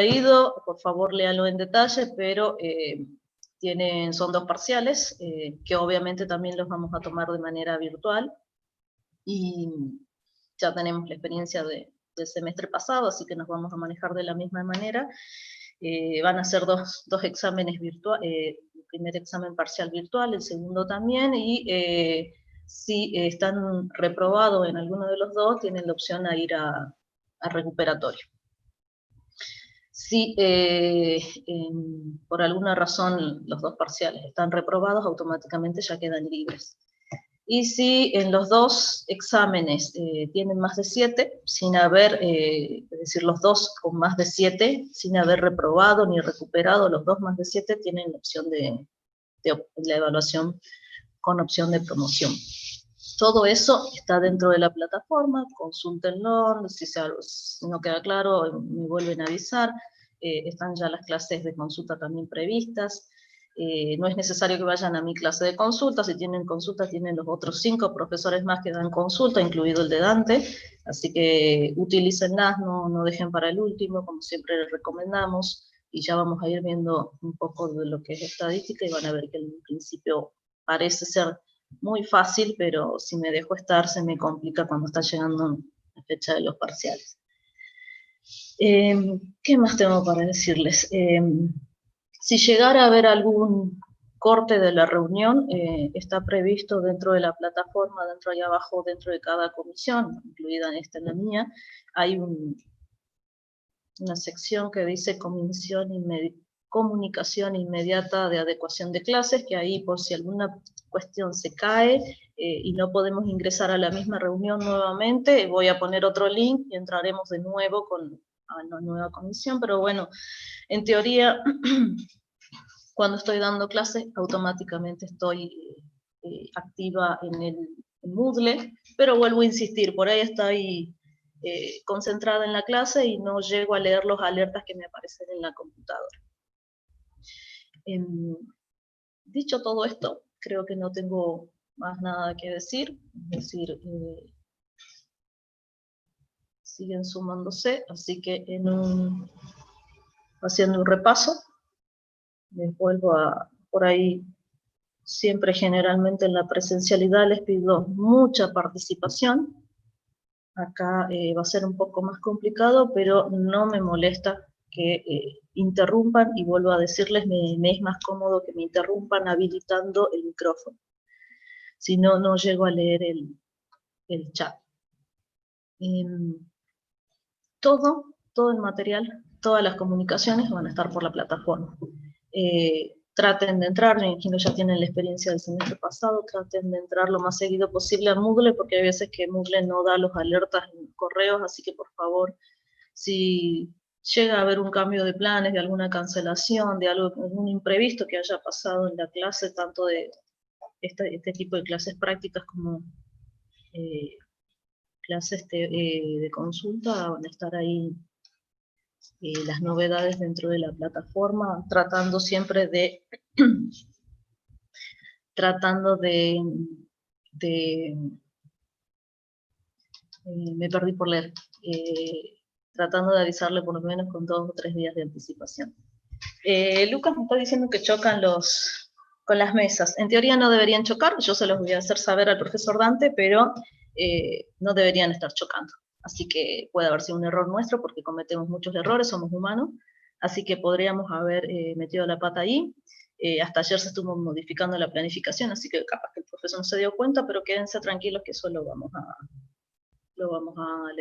leído, por favor léalo en detalle, pero son 2 parciales, que obviamente también los vamos a tomar de manera virtual, y ya tenemos la experiencia del semestre pasado, así que nos vamos a manejar de la misma manera. Van a ser dos exámenes virtuales, el primer examen parcial virtual, el segundo también, y si están reprobados en alguno de los dos, tienen la opción a ir a recuperatorio. Si por alguna razón los 2 parciales están reprobados, automáticamente ya quedan libres. Y si en los 2 exámenes tienen más de 7, sin haber, es decir, los 2 con más de 7, sin haber reprobado ni recuperado, los 2 más de 7 tienen la opción de la evaluación con opción de promoción. Todo eso está dentro de la plataforma, consúltenlo, si no queda claro, me vuelven a avisar. Están ya las clases de consulta también previstas. No es necesario que vayan a mi clase de consulta, si tienen consulta tienen los otros 5 profesores más que dan consulta, incluido el de Dante, así que utilícenlas, no dejen para el último, como siempre les recomendamos, y ya vamos a ir viendo un poco de lo que es estadística, y van a ver que en principio parece ser muy fácil, pero si me dejo estar se me complica cuando está llegando la fecha de los parciales. ¿Qué más tengo para decirles? Si llegara a haber algún corte de la reunión, está previsto dentro de la plataforma, dentro ahí abajo, dentro de cada comisión, incluida en la mía, hay una sección que dice comunicación inmediata de adecuación de clases, que ahí por si alguna cuestión se cae y no podemos ingresar a la misma reunión nuevamente, voy a poner otro link y entraremos de nuevo a la nueva comisión, pero bueno, en teoría, cuando estoy dando clases, automáticamente estoy activa en Moodle, pero vuelvo a insistir, por ahí estoy concentrada en la clase y no llego a leer los alertas que me aparecen en la computadora. Dicho todo esto, creo que no tengo más nada que decir, es decir, siguen sumándose, así que haciendo un repaso, les vuelvo por ahí, siempre generalmente en la presencialidad les pido mucha participación. Acá va a ser un poco más complicado, pero no me molesta que interrumpan, y vuelvo a decirles, me es más cómodo que me interrumpan habilitando el micrófono. Si no, no llego a leer el chat. Todo el material, todas las comunicaciones van a estar por la plataforma. Traten de entrar, me imagino ya tienen la experiencia del semestre pasado, traten de entrar lo más seguido posible a Moodle, porque hay veces que Moodle no da los alertas en los correos, así que por favor, si llega a haber un cambio de planes, de alguna cancelación, de algún imprevisto que haya pasado en la clase, tanto de este tipo de clases prácticas como clases de consulta, van a estar ahí las novedades dentro de la plataforma, tratando siempre de me perdí por leer, tratando de avisarle por lo menos con 2 o 3 días de anticipación. Lucas me está diciendo que chocan con las mesas. En teoría no deberían chocar, yo se los voy a hacer saber al profesor Dante, pero no deberían estar chocando. Así que puede haber sido un error nuestro, porque cometemos muchos errores, somos humanos, así que podríamos haber metido la pata ahí. Hasta ayer se estuvo modificando la planificación, así que capaz que el profesor no se dio cuenta, pero quédense tranquilos que eso le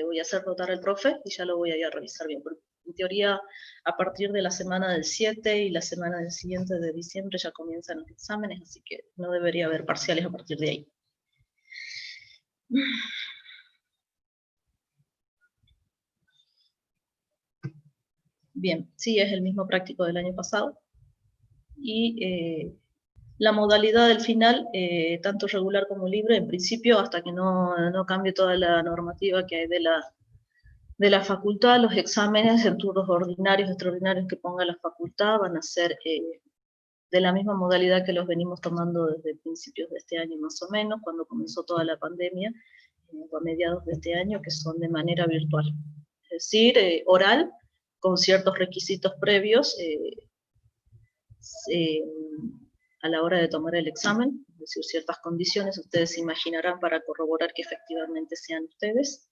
voy a hacer notar al profe y ya lo voy a ir a revisar bien. Porque en teoría, a partir de la semana del 7 y la semana del siguiente de diciembre ya comienzan los exámenes, así que no debería haber parciales a partir de ahí. Bien, sí, es el mismo práctico del año pasado. Y la modalidad del final, tanto regular como libre, en principio, hasta que no cambie toda la normativa que hay de la facultad, los exámenes en turnos ordinarios, extraordinarios que ponga la facultad van a ser de la misma modalidad que los venimos tomando desde principios de este año más o menos, cuando comenzó toda la pandemia, a mediados de este año, que son de manera virtual. Es decir, oral, con ciertos requisitos previos a la hora de tomar el examen, es decir, ciertas condiciones, ustedes se imaginarán para corroborar que efectivamente sean ustedes,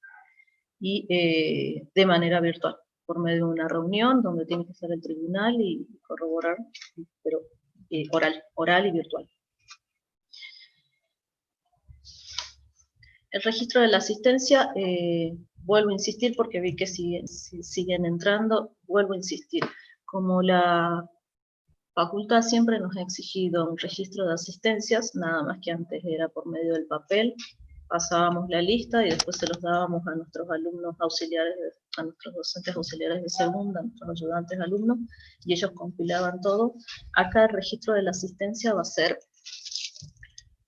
y de manera virtual, por medio de una reunión donde tiene que estar el tribunal y corroborar, pero oral y virtual. El registro de la asistencia, vuelvo a insistir porque vi que siguen entrando, vuelvo a insistir, como la facultad siempre nos ha exigido un registro de asistencias, nada más que antes era por medio del papel, pasábamos la lista y después se los dábamos a nuestros alumnos auxiliares, a nuestros docentes auxiliares de segunda, a nuestros ayudantes alumnos, y ellos compilaban todo. Acá el registro de la asistencia va a ser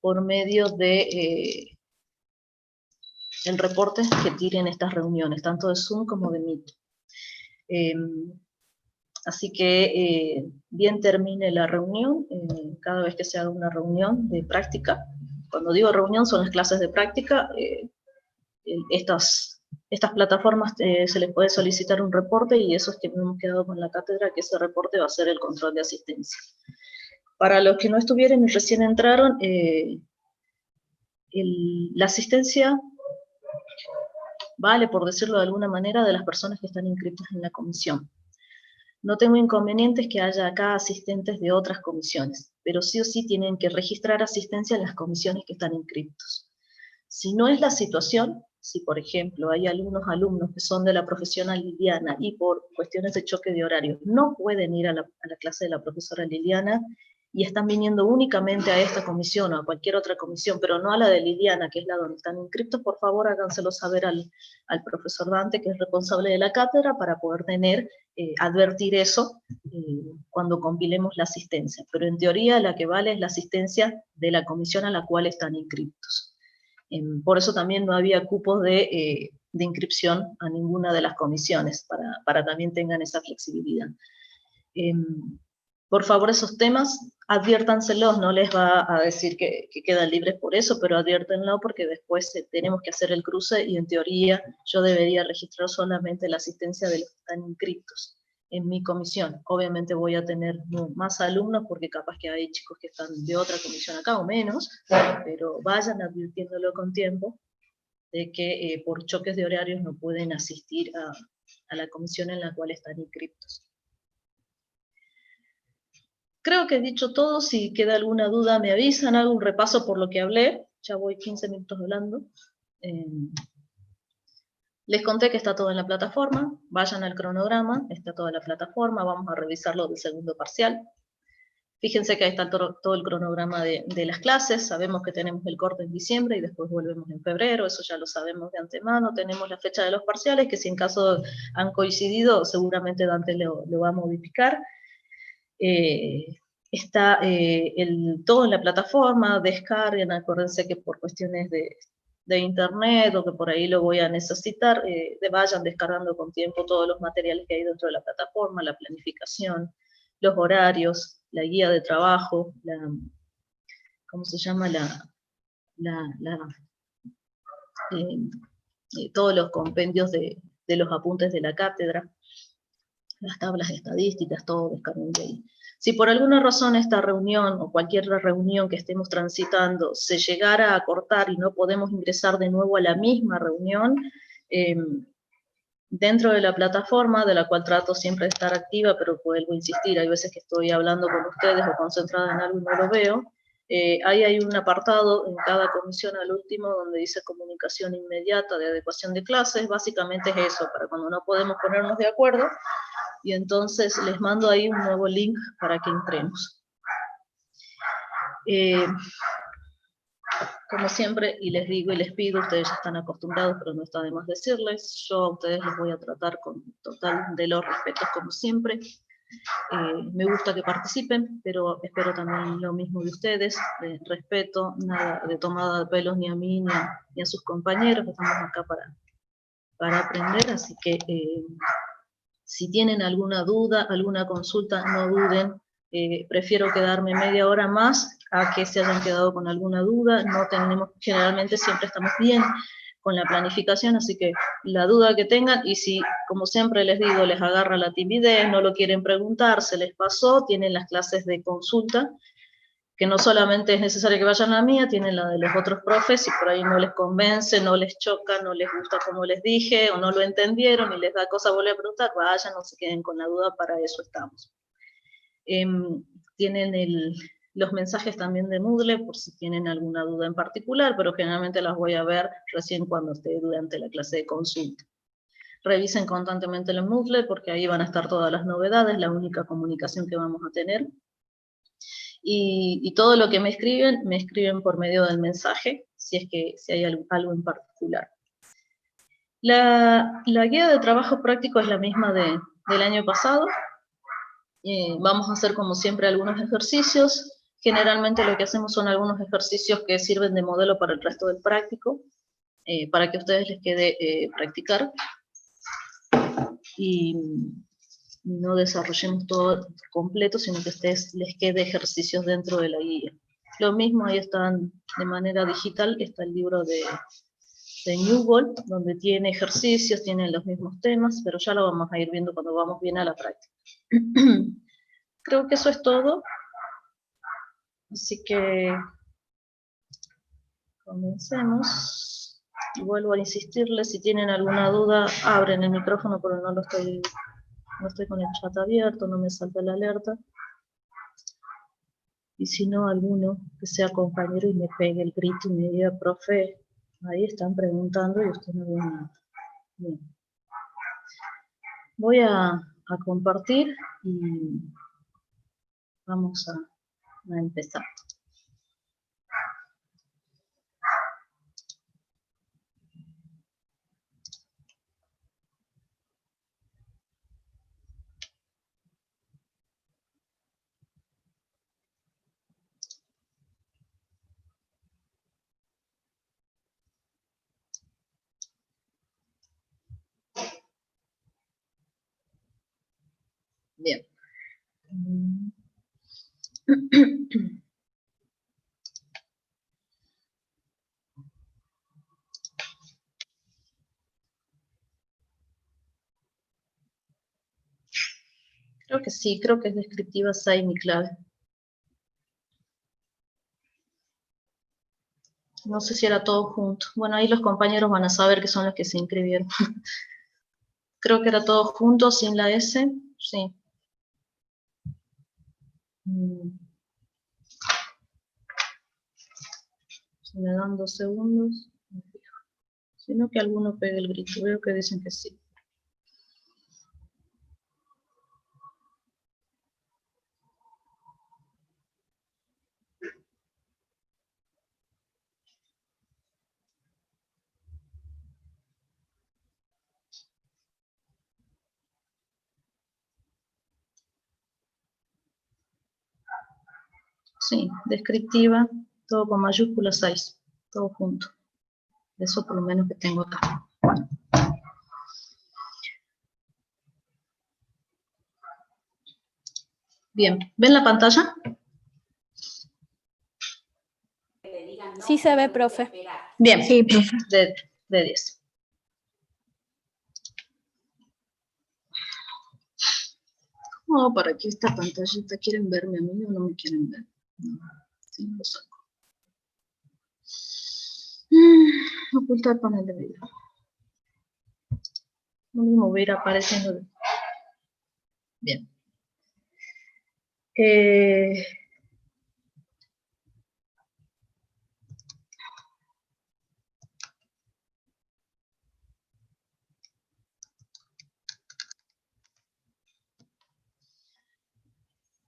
por medio de el reporte que tiren estas reuniones, tanto de Zoom como de Meet. Así que bien termine la reunión, cada vez que se haga una reunión de práctica, cuando digo reunión son las clases de práctica, estas plataformas se les puede solicitar un reporte y eso es que hemos quedado con la cátedra, que ese reporte va a ser el control de asistencia. Para los que no estuvieron y recién entraron, la asistencia vale, por decirlo de alguna manera, de las personas que están inscritas en la comisión. No tengo inconvenientes que haya acá asistentes de otras comisiones, pero sí o sí tienen que registrar asistencia en las comisiones que están inscritos. Si no es la situación, si por ejemplo hay alumnos que son de la profesora Liliana y por cuestiones de choque de horarios no pueden ir a la clase de la profesora Liliana y están viniendo únicamente a esta comisión o a cualquier otra comisión, pero no a la de Liliana, que es la donde están inscritos, por favor háganselo saber al profesor Dante, que es responsable de la cátedra, para poder advertir eso cuando compilemos la asistencia. Pero en teoría la que vale es la asistencia de la comisión a la cual están inscritos. Por eso también no había cupos de inscripción a ninguna de las comisiones, para también tengan esa flexibilidad. Por favor, esos temas, adviértanselos, no les va a decir que quedan libres por eso, pero adviértenlo porque después tenemos que hacer el cruce y en teoría yo debería registrar solamente la asistencia de los que están inscritos en mi comisión. Obviamente voy a tener más alumnos porque capaz que hay chicos que están de otra comisión acá o menos, pero vayan advirtiéndolo con tiempo de que por choques de horarios no pueden asistir a la comisión en la cual están inscritos. Creo que he dicho todo. Si queda alguna duda me avisan, hago un repaso por lo que hablé, ya voy 15 minutos hablando. Les conté que está todo en la plataforma, vayan al cronograma, está toda la plataforma, vamos a revisarlo del segundo parcial. Fíjense que ahí está todo el cronograma de las clases, sabemos que tenemos el corte en diciembre y después volvemos en febrero, eso ya lo sabemos de antemano, tenemos la fecha de los parciales, que si en caso han coincidido, seguramente Dante lo va a modificar. Está todo en la plataforma, descarguen, acuérdense que por cuestiones de internet o que por ahí lo voy a necesitar, vayan descargando con tiempo todos los materiales que hay dentro de la plataforma, la planificación, los horarios, la guía de trabajo, ¿cómo se llama? Todos los compendios de los apuntes de la cátedra, las tablas estadísticas, todo descarguen de ahí. Si por alguna razón esta reunión o cualquier reunión que estemos transitando se llegara a cortar y no podemos ingresar de nuevo a la misma reunión, dentro de la plataforma, de la cual trato siempre de estar activa, pero vuelvo a insistir, hay veces que estoy hablando con ustedes o concentrada en algo y no lo veo, ahí hay un apartado en cada comisión al último donde dice comunicación inmediata de adecuación de clases, básicamente es eso, para cuando no podemos ponernos de acuerdo, y entonces les mando ahí un nuevo link para que entremos. Como siempre, y les digo y les pido, ustedes ya están acostumbrados, pero no está de más decirles, yo a ustedes les voy a tratar con total de los respetos como siempre. Me gusta que participen, pero espero también lo mismo de ustedes, respeto, nada de tomada de pelos ni a mí ni a sus compañeros, estamos acá para aprender, así que si tienen alguna duda, alguna consulta, no duden, prefiero quedarme media hora más a que se hayan quedado con alguna duda, no tenemos, generalmente siempre estamos bien, con la planificación, así que la duda que tengan, y si, como siempre les digo, les agarra la timidez, no lo quieren preguntar, se les pasó, tienen las clases de consulta, que no solamente es necesario que vayan a la mía, tienen la de los otros profes, si por ahí no les convence, no les choca, no les gusta como les dije, o no lo entendieron y les da cosa volver a preguntar, vayan, no se queden con la duda, para eso estamos. Tienen los mensajes también de Moodle, por si tienen alguna duda en particular, pero generalmente las voy a ver recién cuando esté durante la clase de consulta. Revisen constantemente el Moodle, porque ahí van a estar todas las novedades, la única comunicación que vamos a tener. Y todo lo que me escriben por medio del mensaje, si hay algo en particular. La guía de trabajo práctico es la misma del año pasado. Vamos a hacer como siempre algunos ejercicios. Generalmente lo que hacemos son algunos ejercicios que sirven de modelo para el resto del práctico, para que a ustedes les quede practicar. Y no desarrollemos todo completo, sino que a ustedes les quede ejercicios dentro de la guía. Lo mismo, ahí están de manera digital, está el libro de Newbold, donde tiene ejercicios, tienen los mismos temas, pero ya lo vamos a ir viendo cuando vamos bien a la práctica. Creo que eso es todo. Así que comencemos. Y vuelvo a insistirles, si tienen alguna duda, abren el micrófono, pero no estoy con el chat abierto, no me salta la alerta. Y si no, alguno que sea compañero y me pegue el grito y me diga, profe, ahí están preguntando y usted no ve nada. Bien. Voy a compartir y vamos a empezar. Bien. Creo que sí, creo que es descriptiva 6 mi clave. No sé si era todo junto. Bueno, ahí los compañeros van a saber que son los que se inscribieron. Creo que era todo junto, sin la S. Sí. Si me dan 2 segundos. Sino que alguno pegue el grito. Veo que dicen que sí. Sí, descriptiva, todo con mayúscula 6, todo junto. Eso por lo menos que tengo acá. Bien, ¿ven la pantalla? Sí se ve, profe. Bien, sí, profe. De 10. ¿Cómo para que esta pantallita quieren verme a mí o no me quieren ver? No, sí, lo saco. Ocultar panel de video. Lo mismo va a ir apareciendo. Bien.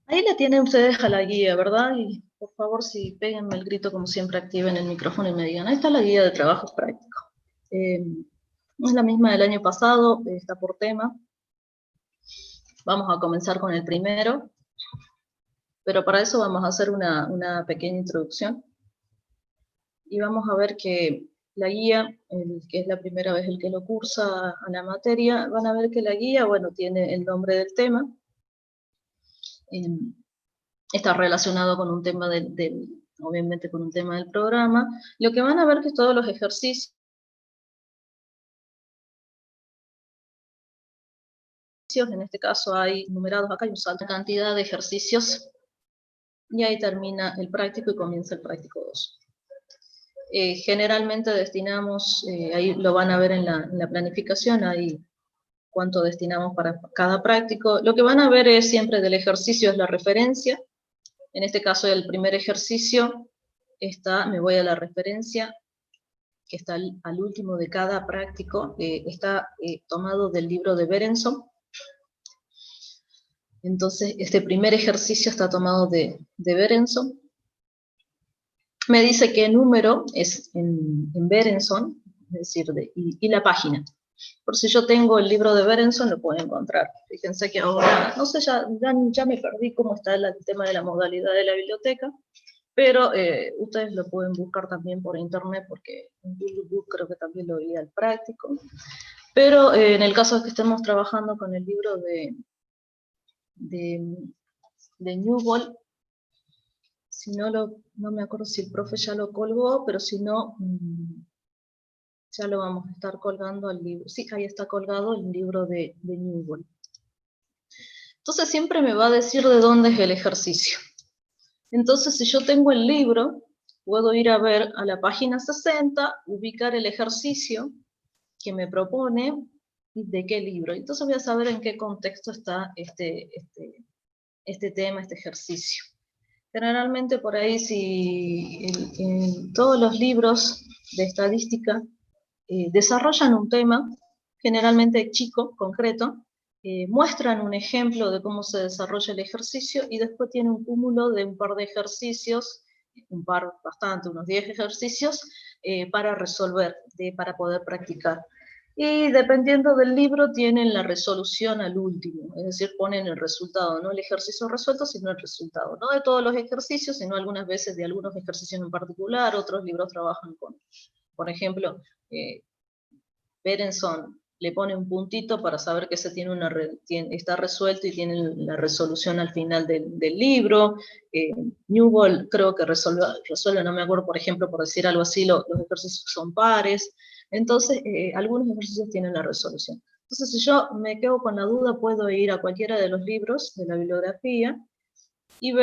Ahí la tienen ustedes a la guía, ¿verdad? Y por favor, si péguenme el grito, como siempre, activen el micrófono y me digan, ahí está la guía de trabajos prácticos. Es la misma del año pasado, está por tema. Vamos a comenzar con el primero, pero para eso vamos a hacer una pequeña introducción. Y vamos a ver que la guía, que es la primera vez el que lo cursa a la materia, van a ver que la guía, bueno, tiene el nombre del tema. Está relacionado con un tema obviamente con un tema del programa. Lo que van a ver que todos los ejercicios en este caso hay numerados, acá hay un salto, cantidad de ejercicios, y ahí termina el práctico y comienza el práctico 2. Generalmente destinamos, ahí lo van a ver en la planificación, ahí cuánto destinamos para cada práctico. Lo que van a ver es siempre del ejercicio es la referencia. En este caso el primer ejercicio me voy a la referencia, que está al último de cada práctico, está tomado del libro de Berenson. Entonces este primer ejercicio está tomado de Berenson. Me dice qué número es en Berenson, es decir, y la página. Por si yo tengo el libro de Berenson, lo puedo encontrar. Fíjense que ahora, no sé, ya me perdí cómo está el tema de la modalidad de la biblioteca, pero ustedes lo pueden buscar también por internet, porque en Google Book creo que también lo vi al práctico. Pero en el caso de que estemos trabajando con el libro de Newbold, si no me acuerdo si el profe ya lo colgó, pero si no, ya lo vamos a estar colgando al libro. Sí, ahí está colgado el libro de Newbold. Entonces siempre me va a decir de dónde es el ejercicio. Entonces si yo tengo el libro, puedo ir a ver a la página 60, ubicar el ejercicio que me propone y de qué libro. Entonces voy a saber en qué contexto está este tema, este ejercicio. Generalmente por ahí, si en todos los libros de estadística desarrollan un tema, generalmente chico, concreto, muestran un ejemplo de cómo se desarrolla el ejercicio y después tiene un cúmulo de un par de ejercicios, unos 10 ejercicios para resolver, para poder practicar. Y dependiendo del libro tienen la resolución al último, es decir, ponen el resultado, no el ejercicio resuelto, sino el resultado. No de todos los ejercicios, sino algunas veces de algunos ejercicios en particular. Otros libros trabajan con, por ejemplo, Berenson le pone un puntito para saber que está resuelto y tiene la resolución al final del libro. Newbold creo que resuelve, no me acuerdo, por ejemplo, por decir algo así, los ejercicios son pares. Entonces, algunos ejercicios tienen la resolución. Entonces, si yo me quedo con la duda, puedo ir a cualquiera de los libros de la bibliografía y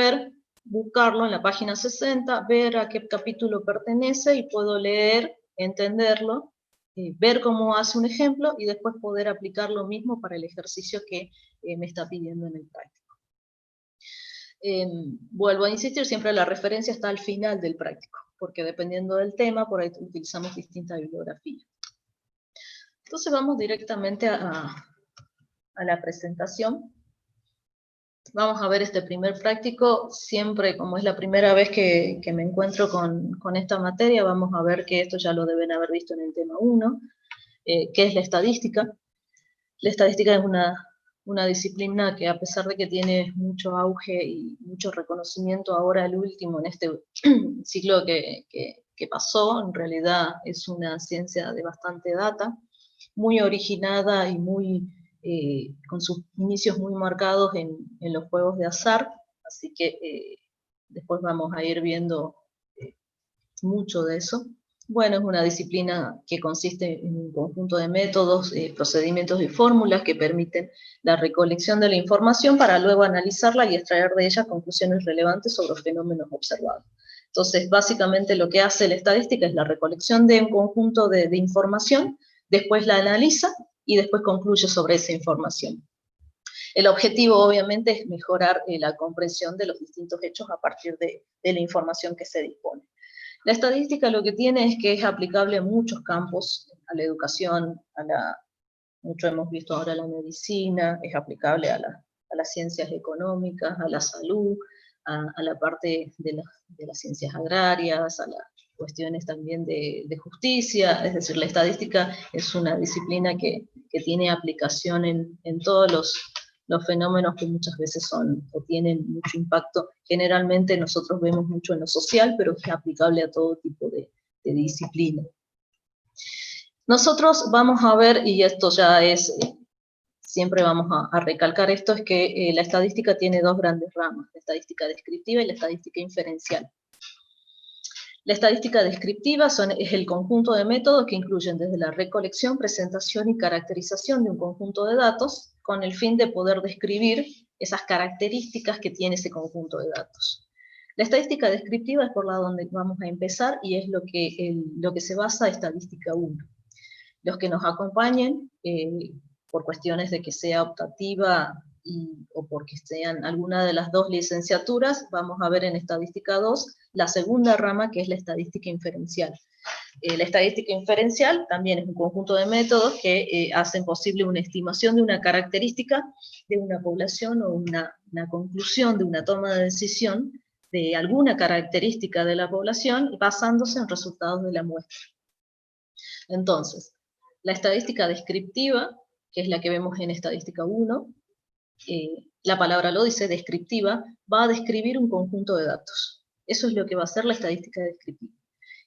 buscarlo en la página 60, ver a qué capítulo pertenece y puedo leer, entenderlo, ver cómo hace un ejemplo y después poder aplicar lo mismo para el ejercicio que me está pidiendo en el práctico. Vuelvo a insistir, siempre la referencia está al final del práctico, porque dependiendo del tema, por ahí utilizamos distinta bibliografía. Entonces vamos directamente a la presentación. Vamos a ver este primer práctico. Siempre, como es la primera vez que me encuentro con esta materia, vamos a ver que esto ya lo deben haber visto en el tema 1, que es la estadística. La estadística es una disciplina que, a pesar de que tiene mucho auge y mucho reconocimiento ahora, el último, en este ciclo que pasó, en realidad es una ciencia de bastante data, muy originada y con sus inicios muy marcados en los juegos de azar, así que después vamos a ir viendo mucho de eso. Bueno, es una disciplina que consiste en un conjunto de métodos, procedimientos y fórmulas que permiten la recolección de la información para luego analizarla y extraer de ella conclusiones relevantes sobre los fenómenos observados. Entonces, básicamente lo que hace la estadística es la recolección de un conjunto de información, después la analiza y después concluye sobre esa información. El objetivo, obviamente, es mejorar la comprensión de los distintos hechos a partir de la información que se dispone. La estadística lo que tiene es que es aplicable a muchos campos, a la educación, mucho hemos visto ahora la medicina, es aplicable a las ciencias económicas, a la salud, a la parte de las ciencias agrarias, a las cuestiones también de justicia. Es decir, la estadística es una disciplina que tiene aplicación en todos los fenómenos que muchas veces tienen mucho impacto. Generalmente nosotros vemos mucho en lo social, pero es aplicable a todo tipo de disciplina. Nosotros vamos a ver, y esto ya es, siempre vamos a recalcar esto, es que la estadística tiene dos grandes ramas, la estadística descriptiva y la estadística inferencial. La estadística descriptiva es el conjunto de métodos que incluyen desde la recolección, presentación y caracterización de un conjunto de datos, con el fin de poder describir esas características que tiene ese conjunto de datos. La estadística descriptiva es por la donde vamos a empezar y es lo que se basa estadística 1. Los que nos acompañen, por cuestiones de que sea optativa o porque sean alguna de las dos licenciaturas, vamos a ver en estadística 2 la segunda rama, que es la estadística inferencial. La estadística inferencial también es un conjunto de métodos que hacen posible una estimación de una característica de una población o una conclusión de una toma de decisión de alguna característica de la población basándose en resultados de la muestra. Entonces, la estadística descriptiva, que es la que vemos en estadística 1, la palabra lo dice, descriptiva, va a describir un conjunto de datos. Eso es lo que va a hacer la estadística descriptiva.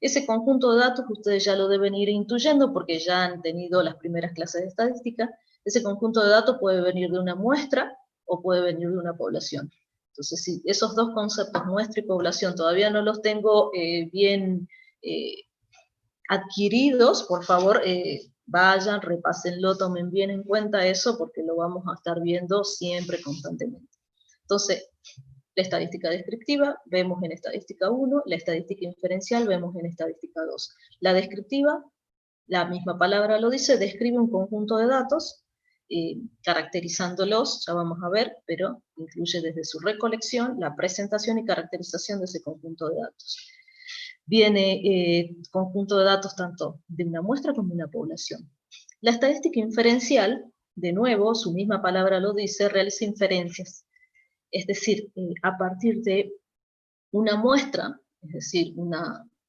Ese conjunto de datos ustedes ya lo deben ir intuyendo porque ya han tenido las primeras clases de estadística. Ese conjunto de datos puede venir de una muestra o puede venir de una población. Entonces, si esos dos conceptos, muestra y población, todavía no los tengo bien adquiridos, por favor, vayan, repásenlo, tomen bien en cuenta eso, porque lo vamos a estar viendo siempre, constantemente. Entonces, la estadística descriptiva vemos en estadística 1, la estadística inferencial vemos en estadística 2. La descriptiva, la misma palabra lo dice, describe un conjunto de datos, caracterizándolos, ya vamos a ver, pero incluye desde su recolección, la presentación y caracterización de ese conjunto de datos. Viene conjunto de datos tanto de una muestra como de una población. La estadística inferencial, de nuevo, su misma palabra lo dice, realiza inferencias. Es decir, a partir de una muestra, es decir, un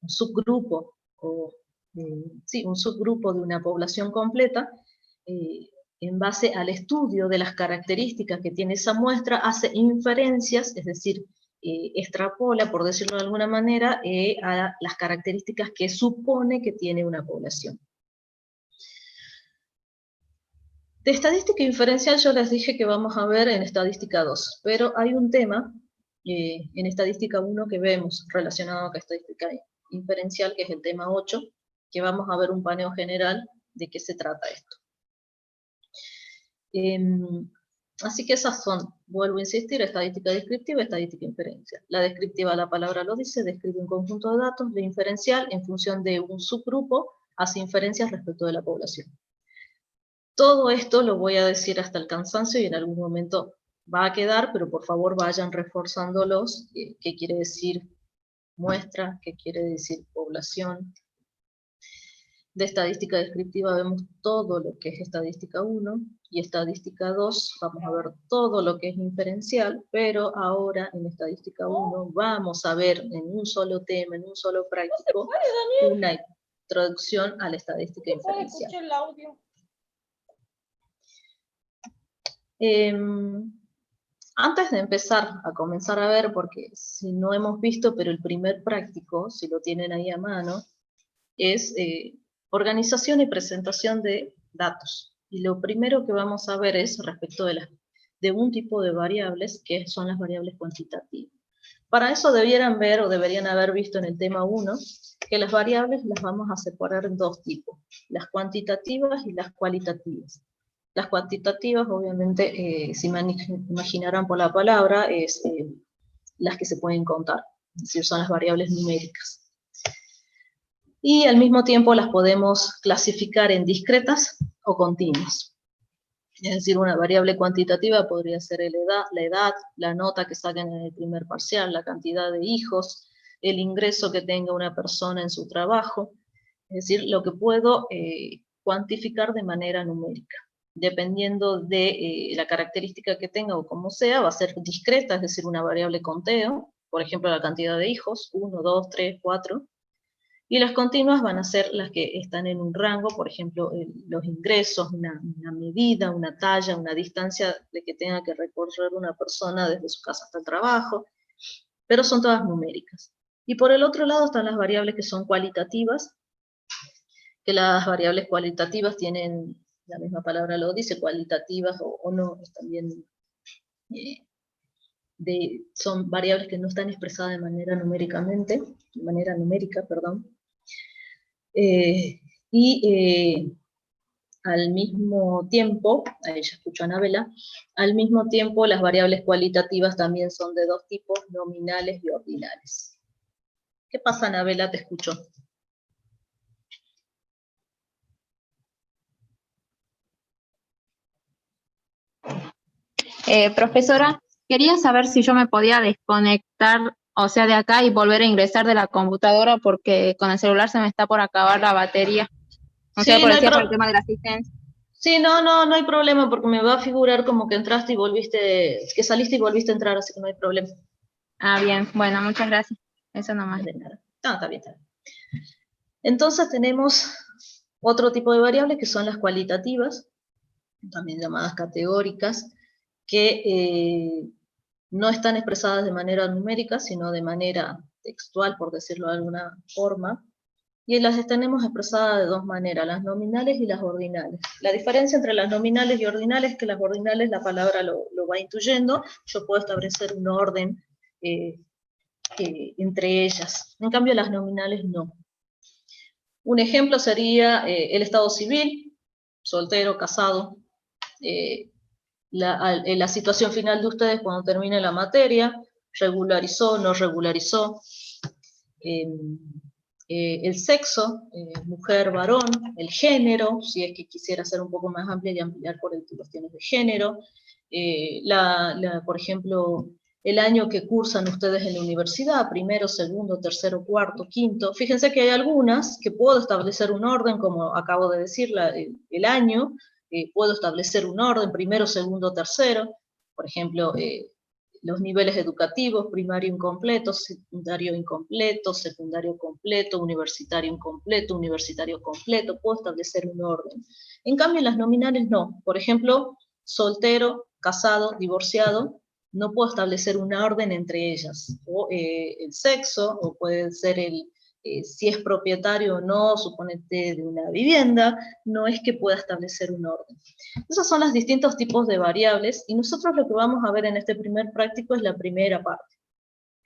subgrupo, un subgrupo de una población completa, en base al estudio de las características que tiene esa muestra, hace inferencias, es decir, extrapola, por decirlo de alguna manera, a las características que supone que tiene una población. De estadística inferencial yo les dije que vamos a ver en estadística 2, pero hay un tema en estadística 1 que vemos relacionado con estadística inferencial, que es el tema 8, que vamos a ver un paneo general de qué se trata esto. Así que esas son, vuelvo a insistir, estadística descriptiva y estadística inferencial. La descriptiva, la palabra lo dice, describe un conjunto de datos. La inferencial, en función de un subgrupo, hace inferencias respecto de la población. Todo esto lo voy a decir hasta el cansancio y en algún momento va a quedar, pero por favor vayan reforzándolos, qué quiere decir muestra, qué quiere decir población. De estadística descriptiva vemos todo lo que es estadística 1, y estadística 2 vamos a ver todo lo que es inferencial, pero ahora en estadística 1 vamos a ver en un solo tema, en un solo práctico, una introducción a la estadística inferencial. Antes de empezar a comenzar a ver, porque si no hemos visto, pero el primer práctico, si lo tienen ahí a mano, es organización y presentación de datos. Y lo primero que vamos a ver es respecto de un tipo de variables, que son las variables cuantitativas. Para eso debieran ver, o deberían haber visto en el tema 1, que las variables las vamos a separar en dos tipos, las cuantitativas y las cualitativas. Las cuantitativas, obviamente, si me imaginarán por la palabra, es las que se pueden contar, es decir, son las variables numéricas. Y al mismo tiempo las podemos clasificar en discretas o continuas. Es decir, una variable cuantitativa podría ser la edad, la nota que saquen en el primer parcial, la cantidad de hijos, el ingreso que tenga una persona en su trabajo, es decir, lo que puedo cuantificar de manera numérica. Dependiendo de la característica que tenga o como sea, va a ser discreta, es decir, una variable conteo, por ejemplo, la cantidad de hijos, 1, 2, 3, 4, y las continuas van a ser las que están en un rango, por ejemplo, los ingresos, una medida, una talla, una distancia de que tenga que recorrer una persona desde su casa hasta el trabajo, pero son todas numéricas. Y por el otro lado están las variables que son cualitativas, que las variables cualitativas tienen, la misma palabra lo dice, cualitativas o no, es también son variables que no están expresadas de manera numérica, perdón. al mismo tiempo, ahí ya escucho a Anabela, al mismo tiempo las variables cualitativas también son de dos tipos, nominales y ordinales. ¿Qué pasa, Anabela? Te escucho. Profesora, quería saber si yo me podía desconectar, o sea, de acá y volver a ingresar de la computadora porque con el celular se me está por acabar la batería. O sea, Sí, por no hay, decía por el tema de la asistencia. sí, no hay problema porque me va a figurar como que entraste y volviste, que saliste y volviste a entrar, así que no hay problema. Ah, bien, bueno, muchas gracias. Eso nomás. De nada. No, está bien, está bien. Entonces tenemos otro tipo de variables que son las cualitativas, también llamadas categóricas, que no están expresadas de manera numérica, sino de manera textual, por decirlo de alguna forma, y las tenemos expresadas de dos maneras, las nominales y las ordinales. La diferencia entre las nominales y ordinales es que las ordinales la palabra lo va intuyendo, yo puedo establecer un orden entre ellas, en cambio las nominales no. Un ejemplo sería el estado civil, soltero, casado, la situación final de ustedes cuando termine la materia, regularizó, no regularizó, el sexo, mujer, varón, el género, si es que quisiera ser un poco más amplia y ampliar por cuestiones de género, por ejemplo, el año que cursan ustedes en la universidad, primero, segundo, tercero, cuarto, quinto. Fíjense que hay algunas que puedo establecer un orden, como acabo de decir, el año, puedo establecer un orden, primero, segundo, tercero, por ejemplo, los niveles educativos, primario incompleto, secundario completo, universitario incompleto, universitario completo, puedo establecer un orden. En cambio, en las nominales no. Por ejemplo, soltero, casado, divorciado, no puedo establecer una orden entre ellas. O el sexo, o puede ser si es propietario o no, suponete, de una vivienda, no es que pueda establecer un orden. Esos son los distintos tipos de variables, y nosotros lo que vamos a ver en este primer práctico es la primera parte.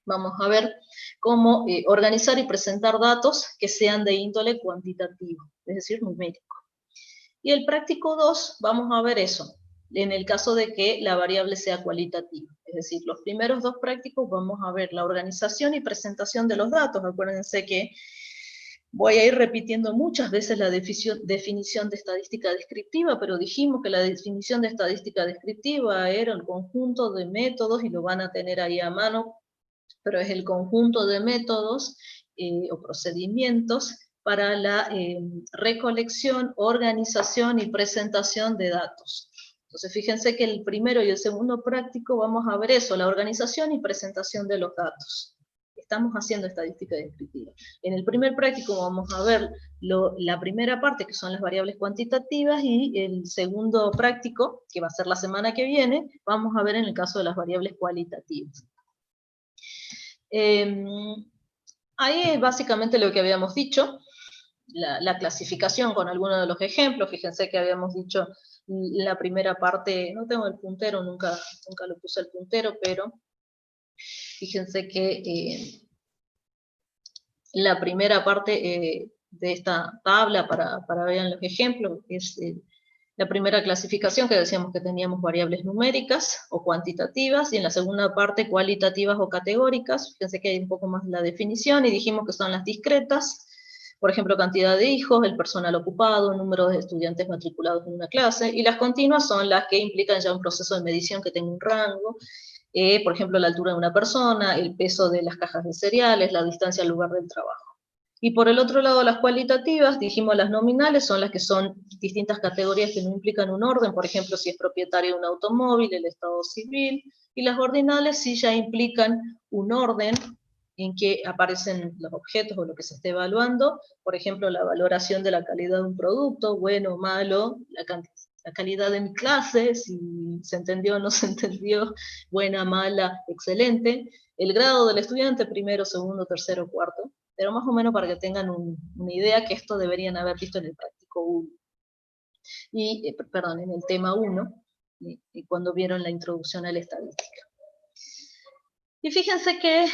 Vamos a ver cómo organizar y presentar datos que sean de índole cuantitativo, es decir, numérico. Y el práctico 2, vamos a ver eso, en el caso de que la variable sea cualitativa. Es decir, los primeros dos prácticos vamos a ver la organización y presentación de los datos. Acuérdense que voy a ir repitiendo muchas veces la definición de estadística descriptiva, pero dijimos que la definición de estadística descriptiva era el conjunto de métodos, y lo van a tener ahí a mano, pero es el conjunto de métodos o procedimientos para la recolección, organización y presentación de datos. Entonces, fíjense que el primero y el segundo práctico vamos a ver eso, la organización y presentación de los datos. Estamos haciendo estadística descriptiva. En el primer práctico vamos a ver la primera parte, que son las variables cuantitativas, y el segundo práctico, que va a ser la semana que viene, vamos a ver en el caso de las variables cualitativas. Ahí es básicamente lo que habíamos dicho, la clasificación con algunos de los ejemplos. Fíjense que habíamos dicho la primera parte, no tengo el puntero, nunca lo puse el puntero, pero fíjense que la primera parte de esta tabla, para vean los ejemplos, es la primera clasificación, que decíamos que teníamos variables numéricas o cuantitativas, y en la segunda parte cualitativas o categóricas. Fíjense que hay un poco más la definición, y dijimos que son las discretas, por ejemplo, cantidad de hijos, el personal ocupado, número de estudiantes matriculados en una clase, y las continuas son las que implican ya un proceso de medición que tenga un rango, por ejemplo, la altura de una persona, el peso de las cajas de cereales, la distancia al lugar del trabajo. Y por el otro lado, las cualitativas, dijimos las nominales, son las que son distintas categorías que no implican un orden, por ejemplo, si es propietario de un automóvil, el estado civil, y las ordinales sí ya implican un orden en que aparecen los objetos o lo que se esté evaluando, por ejemplo, la valoración de la calidad de un producto, bueno o malo, la calidad de mi clase, si se entendió o no se entendió, buena, mala, excelente, el grado del estudiante, primero, segundo, tercero, cuarto, pero más o menos para que tengan una idea, que esto deberían haber visto en el práctico 1. Perdón, en el tema 1, cuando vieron la introducción a la estadística. Y fíjense que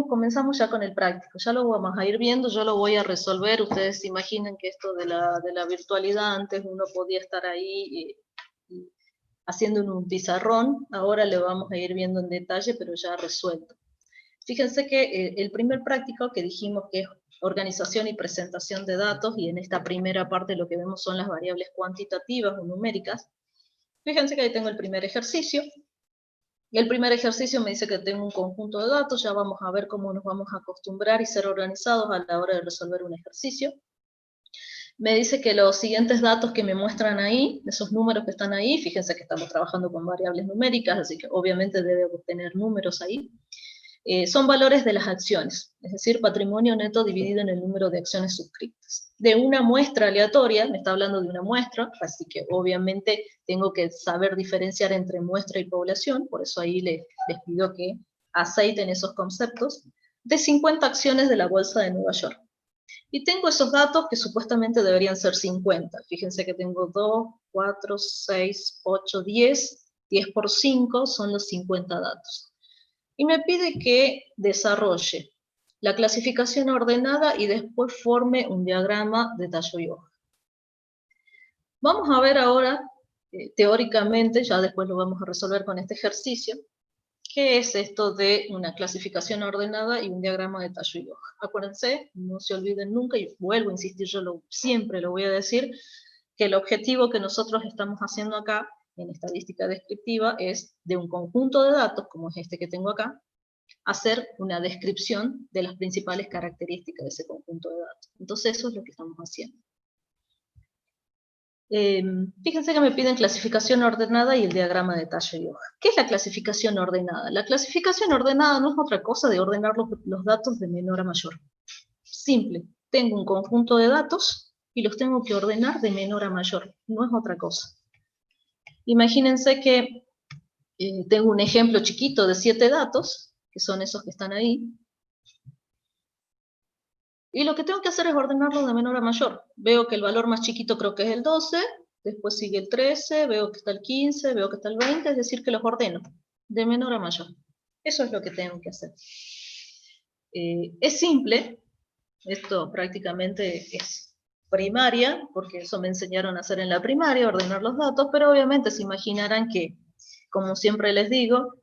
comenzamos ya con el práctico, ya lo vamos a ir viendo, yo lo voy a resolver. Ustedes se imaginan que esto de la virtualidad, antes uno podía estar ahí haciendo en un pizarrón, ahora lo vamos a ir viendo en detalle, pero ya resuelto. Fíjense que el primer práctico que dijimos que es organización y presentación de datos, y en esta primera parte lo que vemos son las variables cuantitativas o numéricas. Fíjense que ahí tengo el primer ejercicio. Y el primer ejercicio me dice que tengo un conjunto de datos, ya vamos a ver cómo nos vamos a acostumbrar y ser organizados a la hora de resolver un ejercicio. Me dice que los siguientes datos que me muestran ahí, esos números que están ahí, fíjense que estamos trabajando con variables numéricas, así que obviamente debe obtener números ahí. Son valores de las acciones, es decir, patrimonio neto dividido en el número de acciones suscritas. De una muestra aleatoria, me está hablando de una muestra, así que obviamente tengo que saber diferenciar entre muestra y población, por eso ahí les pido que aceiten esos conceptos, de 50 acciones de la Bolsa de Nueva York. Y tengo esos datos que supuestamente deberían ser 50. Fíjense que tengo 2, 4, 6, 8, 10, 10 por 5 son los 50 datos. Y me pide que desarrolle la clasificación ordenada y después forme un diagrama de tallo y hoja. Vamos a ver ahora, teóricamente, ya después lo vamos a resolver con este ejercicio, qué es esto de una clasificación ordenada y un diagrama de tallo y hoja. Acuérdense, no se olviden nunca, y vuelvo a insistir, siempre lo voy a decir, que el objetivo que nosotros estamos haciendo acá en estadística descriptiva es de un conjunto de datos, como es este que tengo acá, hacer una descripción de las principales características de ese conjunto de datos. Entonces eso es lo que estamos haciendo. Fíjense que me piden clasificación ordenada y el diagrama de tallo y hoja. ¿Qué es la clasificación ordenada? La clasificación ordenada no es otra cosa de ordenar los datos de menor a mayor. Simple. Tengo un conjunto de datos y los tengo que ordenar de menor a mayor. No es otra cosa. Imagínense que tengo un ejemplo chiquito de 7 datos, que son esos que están ahí, y lo que tengo que hacer es ordenarlo de menor a mayor. Veo que el valor más chiquito creo que es el 12, después sigue el 13, veo que está el 15, veo que está el 20, es decir, que los ordeno de menor a mayor. Eso es lo que tengo que hacer. Es simple, esto prácticamente es primaria, porque eso me enseñaron a hacer en la primaria, ordenar los datos, pero obviamente se imaginarán que, como siempre les digo,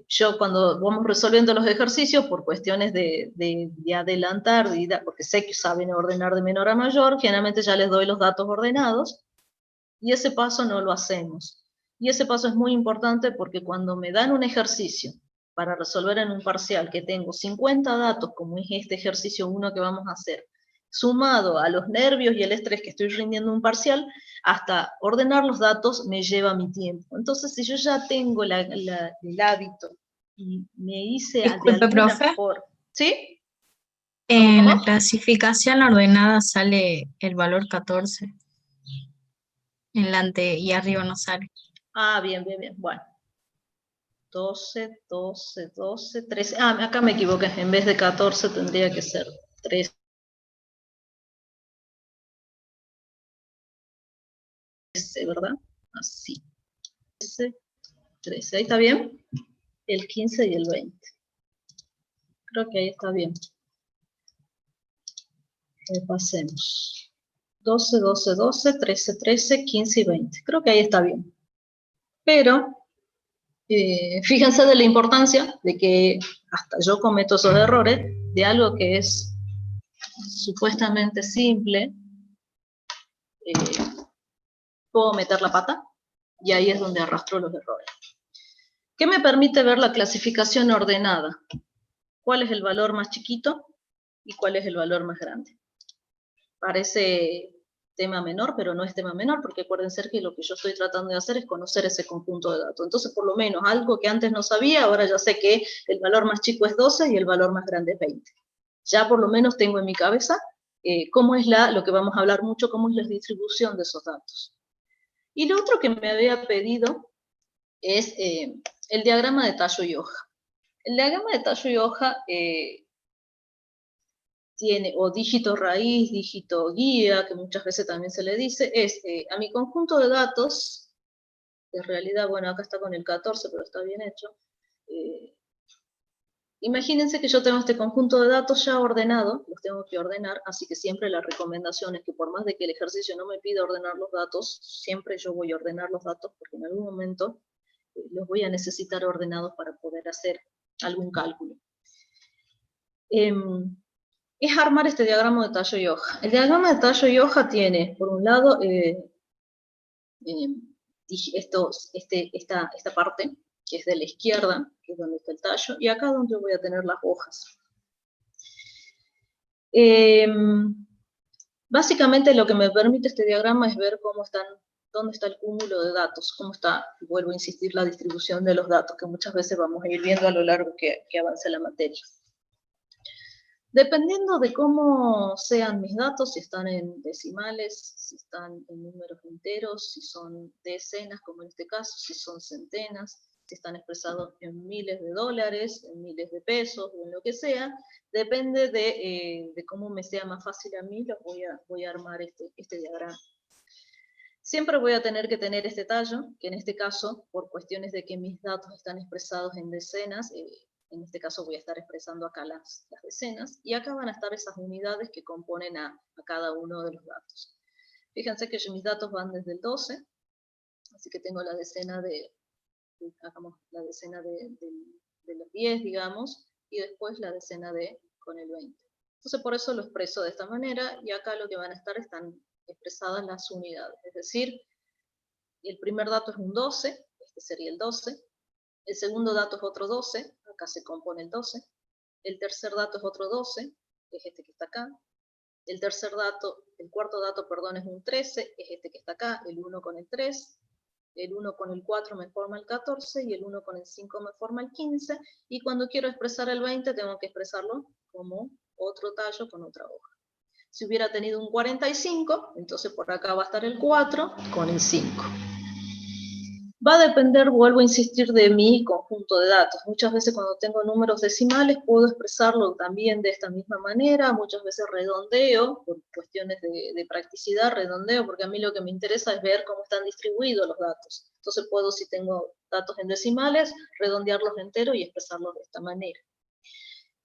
yo cuando vamos resolviendo los ejercicios, por cuestiones de adelantar, porque sé que saben ordenar de menor a mayor, generalmente ya les doy los datos ordenados, y ese paso no lo hacemos. Y ese paso es muy importante porque cuando me dan un ejercicio para resolver en un parcial que tengo 50 datos, como es este ejercicio 1 que vamos a hacer, sumado a los nervios y el estrés que estoy rindiendo un parcial, hasta ordenar los datos me lleva mi tiempo. Entonces, si yo ya tengo el hábito y me hice Disculpe, de alguna profe. forma... ¿Sí? En la ¿Cómo? clasificación ordenada sale el valor 14. Y arriba no sale. Ah, bien, bien, bien. Bueno. 12, 12, 12, 13. Ah, acá me equivoqué. En vez de 14 tendría que ser 13, ¿verdad? Así. 13, 13. ¿Ahí está bien? El 15 y el 20. Creo que ahí está bien. Pasemos. 12, 12, 12, 13, 13, 15 y 20. Creo que ahí está bien. Pero, fíjense de la importancia de que hasta yo cometo esos errores de algo que es supuestamente simple. Puedo meter la pata y ahí es donde arrastro los errores. ¿Qué me permite ver la clasificación ordenada? ¿Cuál es el valor más chiquito y cuál es el valor más grande? Parece tema menor, pero no es tema menor, porque acuérdense que lo que yo estoy tratando de hacer es conocer ese conjunto de datos. Entonces, por lo menos, algo que antes no sabía, ahora ya sé que el valor más chico es 12 y el valor más grande es 20. Ya por lo menos tengo en mi cabeza cómo es lo que vamos a hablar mucho, cómo es la distribución de esos datos. Y lo otro que me había pedido es el diagrama de tallo y hoja. El diagrama de tallo y hoja tiene o dígito raíz, dígito guía, que muchas veces también se le dice, es a mi conjunto de datos, en realidad, bueno, acá está con el 14, pero está bien hecho, Imagínense que yo tengo este conjunto de datos ya ordenado, los tengo que ordenar, así que siempre la recomendación es que por más de que el ejercicio no me pida ordenar los datos, siempre yo voy a ordenar los datos porque en algún momento los voy a necesitar ordenados para poder hacer algún cálculo. Es armar este diagrama de tallo y hoja. El diagrama de tallo y hoja tiene, por un lado, esta parte, que es de la izquierda, que es donde está el tallo, y acá donde voy a tener las hojas. Básicamente lo que me permite este diagrama es ver dónde está el cúmulo de datos, cómo está, vuelvo a insistir, la distribución de los datos, que muchas veces vamos a ir viendo a lo largo que avance la materia. Dependiendo de cómo sean mis datos, si están en decimales, si están en números enteros, si son decenas, como en este caso, si son centenas, si están expresados en miles de dólares, en miles de pesos, o en lo que sea, depende de cómo me sea más fácil a mí, voy a armar este diagrama. Siempre voy a tener que tener este tallo, que en este caso, por cuestiones de que mis datos están expresados en decenas, en este caso voy a estar expresando acá las decenas, y acá van a estar esas unidades que componen a cada uno de los datos. Fíjense que mis datos van desde el 12, así que tengo la decena hagamos la decena de los 10, digamos, y después la decena con el 20. Entonces por eso lo expreso de esta manera, y acá lo que van a estar están expresadas las unidades, es decir, el primer dato es un 12, este sería el 12, el segundo dato es otro 12, acá se compone el 12, el tercer dato es otro 12, que es este que está acá, el cuarto dato, perdón, es un 13, es este que está acá, el 1 con el 3, el 1 con el 4 me forma el 14, y el 1 con el 5 me forma el 15, y cuando quiero expresar el 20 tengo que expresarlo como otro tallo con otra hoja. Si hubiera tenido un 45, entonces por acá va a estar el 4 con el 5. Va a depender, vuelvo a insistir, de mi conjunto de datos. Muchas veces cuando tengo números decimales puedo expresarlo también de esta misma manera, muchas veces redondeo, por cuestiones de practicidad, redondeo, porque a mí lo que me interesa es ver cómo están distribuidos los datos. Entonces puedo, si tengo datos en decimales, redondearlos enteros y expresarlos de esta manera.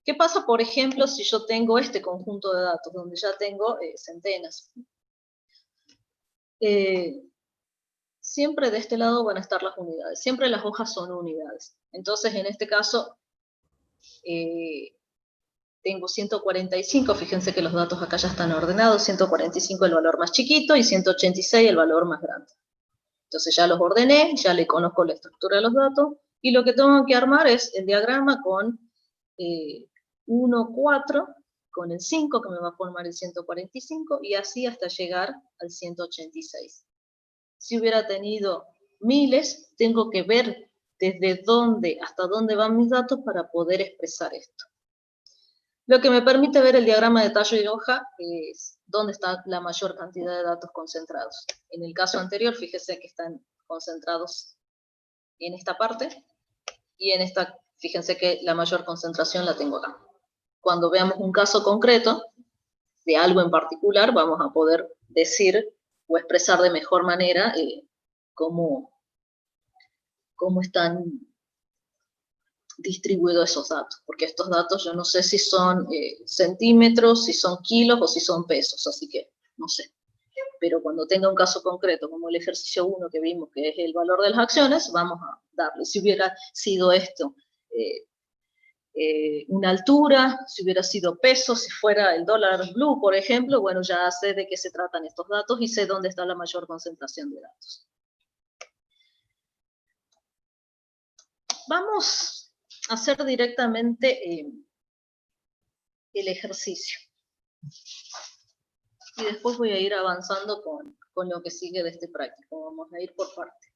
¿Qué pasa, por ejemplo, si yo tengo este conjunto de datos, donde ya tengo centenas? Siempre de este lado van a estar las unidades, siempre las hojas son unidades. Entonces, en este caso, tengo 145, fíjense que los datos acá ya están ordenados, 145 el valor más chiquito y 186 el valor más grande. Entonces ya los ordené, ya le conozco la estructura de los datos, y lo que tengo que armar es el diagrama con 1, 4, con el 5, que me va a formar el 145, y así hasta llegar al 186. Si hubiera tenido miles, tengo que ver desde dónde hasta dónde van mis datos para poder expresar esto. Lo que me permite ver el diagrama de tallo y hoja es dónde está la mayor cantidad de datos concentrados. En el caso anterior, fíjense que están concentrados en esta parte, y en esta, fíjense que la mayor concentración la tengo acá. Cuando veamos un caso concreto de algo en particular, vamos a poder decir o expresar de mejor manera cómo están distribuidos esos datos, porque estos datos yo no sé si son centímetros, si son kilos o si son pesos, así que no sé. Pero cuando tenga un caso concreto, como el ejercicio 1 que vimos, que es el valor de las acciones, vamos a darle. Si hubiera sido esto una altura, si hubiera sido peso, si fuera el dólar blue, por ejemplo, bueno, ya sé de qué se tratan estos datos y sé dónde está la mayor concentración de datos. Vamos a hacer directamente el ejercicio. Y después voy a ir avanzando con lo que sigue de este práctico. Vamos a ir por parte.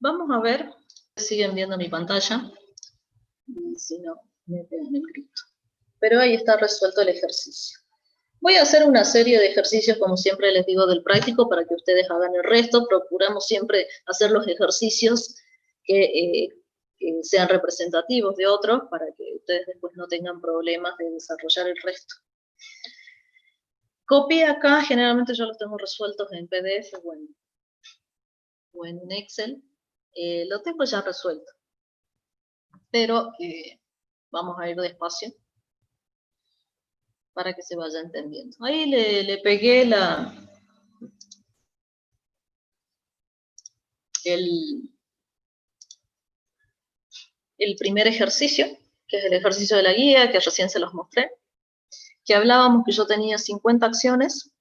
Vamos a ver, siguen viendo mi pantalla, y si no, me pegan el grito. Pero ahí está resuelto el ejercicio. Voy a hacer una serie de ejercicios, como siempre les digo, del práctico, para que ustedes hagan el resto. Procuramos siempre hacer los ejercicios que sean representativos de otros, para que ustedes después no tengan problemas de desarrollar el resto. Copié acá, generalmente yo los tengo resueltos en PDF, bueno, o en un Excel, lo tengo ya resuelto. Pero vamos a ir despacio para que se vaya entendiendo. Ahí le pegué el primer ejercicio, que es el ejercicio de la guía, que recién se los mostré, que hablábamos que yo tenía 50 acciones,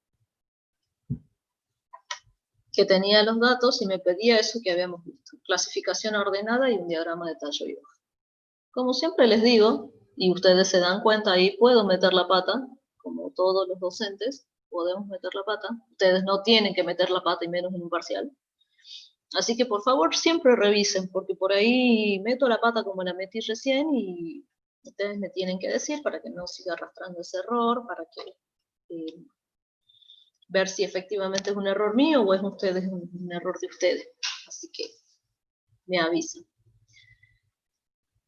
que tenía los datos y me pedía eso que habíamos visto, clasificación ordenada y un diagrama de tallo y hoja. Como siempre les digo, y ustedes se dan cuenta, ahí puedo meter la pata, como todos los docentes, podemos meter la pata. Ustedes no tienen que meter la pata y menos en un parcial. Así que por favor siempre revisen, porque por ahí meto la pata como la metí recién y ustedes me tienen que decir para que no siga arrastrando ese error, para que ver si efectivamente es un error mío o es un error de ustedes. Así que me avisan.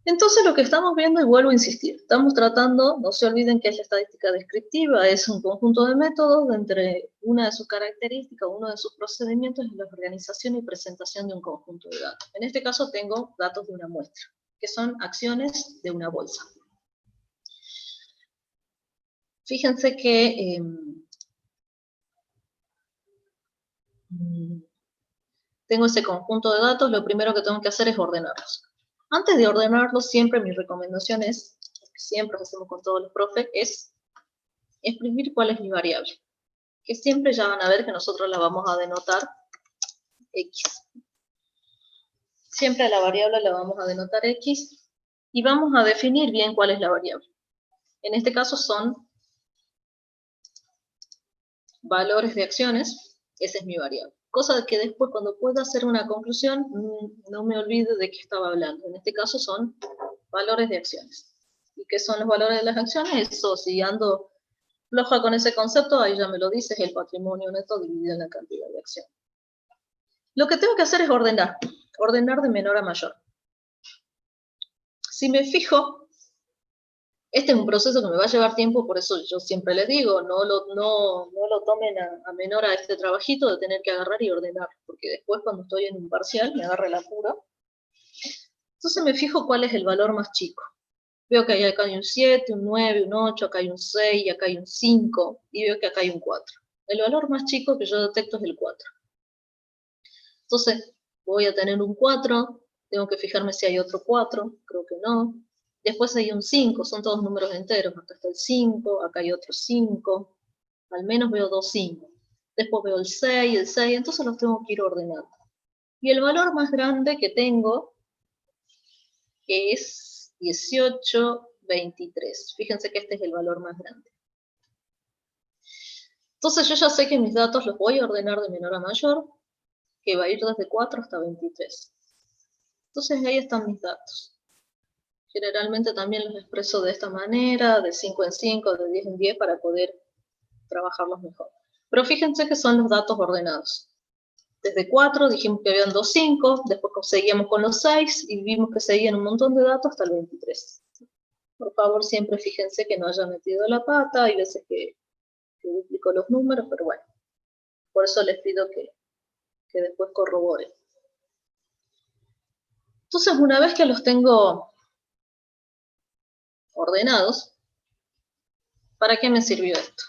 Entonces lo que estamos viendo, y vuelvo a insistir, estamos tratando, no se olviden que es la estadística descriptiva, es un conjunto de métodos, de entre una de sus características, uno de sus procedimientos es la organización y presentación de un conjunto de datos. En este caso tengo datos de una muestra, que son acciones de una bolsa. Fíjense que tengo ese conjunto de datos, lo primero que tengo que hacer es ordenarlos. Antes de ordenarlos, siempre mi recomendación es, que siempre hacemos con todos los profes, es escribir cuál es mi variable. Que siempre ya van a ver que nosotros la vamos a denotar X. Siempre a la variable la vamos a denotar X y vamos a definir bien cuál es la variable. En este caso son valores de acciones, esa es mi variable. Cosa de que después cuando pueda hacer una conclusión, no me olvide de qué estaba hablando. En este caso son valores de acciones. ¿Y qué son los valores de las acciones? Eso, si ando floja con ese concepto, ahí ya me lo dice, es el patrimonio neto dividido en la cantidad de acciones. Lo que tengo que hacer es ordenar de menor a mayor. Si me fijo, este es un proceso que me va a llevar tiempo, por eso yo siempre les digo, no lo tomen a menor a este trabajito de tener que agarrar y ordenar, porque después cuando estoy en un parcial me agarra el apuro. Entonces me fijo cuál es el valor más chico. Veo que acá hay un 7, un 9, un 8, acá hay un 6, acá hay un 5, y veo que acá hay un 4. El valor más chico que yo detecto es el 4. Entonces, voy a tener un 4, tengo que fijarme si hay otro 4, creo que no. Después hay un 5, son todos números enteros. Acá está el 5, acá hay otro 5, al menos veo 2 5. Después veo el 6, entonces los tengo que ir ordenando. Y el valor más grande que tengo es 18, 23. Fíjense que este es el valor más grande. Entonces yo ya sé que mis datos los voy a ordenar de menor a mayor, que va a ir desde 4 hasta 23. Entonces ahí están mis datos. Generalmente también los expreso de esta manera, de 5 en 5, de 10 en 10, para poder trabajarlos mejor. Pero fíjense que son los datos ordenados. Desde 4 dijimos que habían 2 5, después seguíamos con los 6 y vimos que seguían un montón de datos hasta el 23. Por favor, siempre fíjense que no haya metido la pata, hay veces que duplico los números, pero bueno, por eso les pido que después corroboren. Entonces, una vez que los tengo ordenados, ¿para qué me sirvió esto?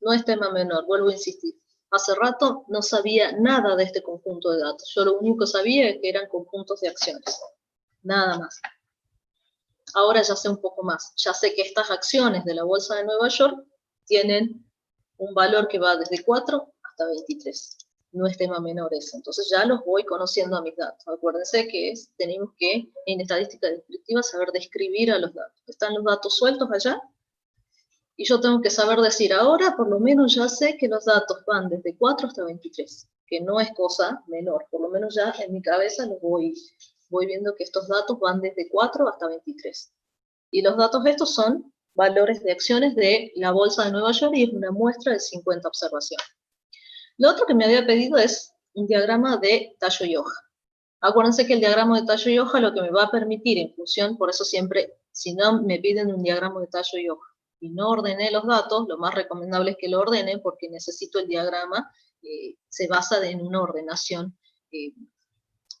No es tema menor, vuelvo a insistir. Hace rato no sabía nada de este conjunto de datos. Yo lo único que sabía es que eran conjuntos de acciones. Nada más. Ahora ya sé un poco más. Ya sé que estas acciones de la Bolsa de Nueva York tienen un valor que va desde 4 hasta 23. No es tema menor eso. Entonces ya los voy conociendo a mis datos. Acuérdense que tenemos que, en estadística descriptiva, saber describir a los datos. Están los datos sueltos allá, y yo tengo que saber decir, ahora por lo menos ya sé que los datos van desde 4 hasta 23, que no es cosa menor. Por lo menos ya en mi cabeza los voy viendo que estos datos van desde 4 hasta 23. Y los datos estos son valores de acciones de la Bolsa de Nueva York y es una muestra de 50 observaciones. Lo otro que me había pedido es un diagrama de tallo y hoja. Acuérdense que el diagrama de tallo y hoja lo que me va a permitir en función, por eso siempre, si no me piden un diagrama de tallo y hoja y no ordené los datos, lo más recomendable es que lo ordenen porque necesito el diagrama, se basa en una ordenación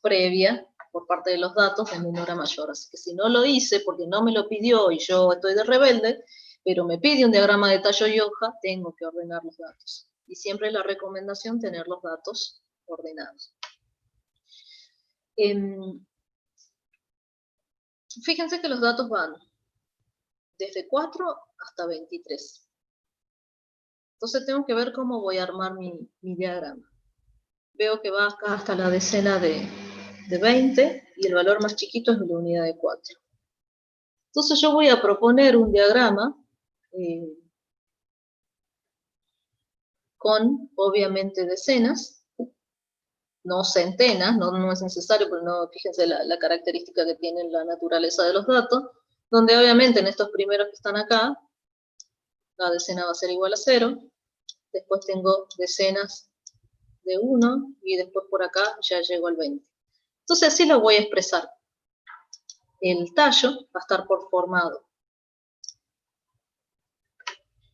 previa por parte de los datos de menor a mayor. Así que si no lo hice porque no me lo pidió y yo estoy de rebelde, pero me pide un diagrama de tallo y hoja, tengo que ordenar los datos. Y siempre es la recomendación tener los datos ordenados. Fíjense que los datos van desde 4 hasta 23. Entonces tengo que ver cómo voy a armar mi diagrama. Veo que va acá hasta la decena de 20 y el valor más chiquito es la unidad de 4. Entonces yo voy a proponer un diagrama con, obviamente, decenas, no centenas, no es necesario, pero no, fíjense la característica que tiene la naturaleza de los datos, donde obviamente en estos primeros que están acá, la decena va a ser igual a 0, después tengo decenas de 1, y después por acá ya llego al 20. Entonces así lo voy a expresar. El tallo va a estar formado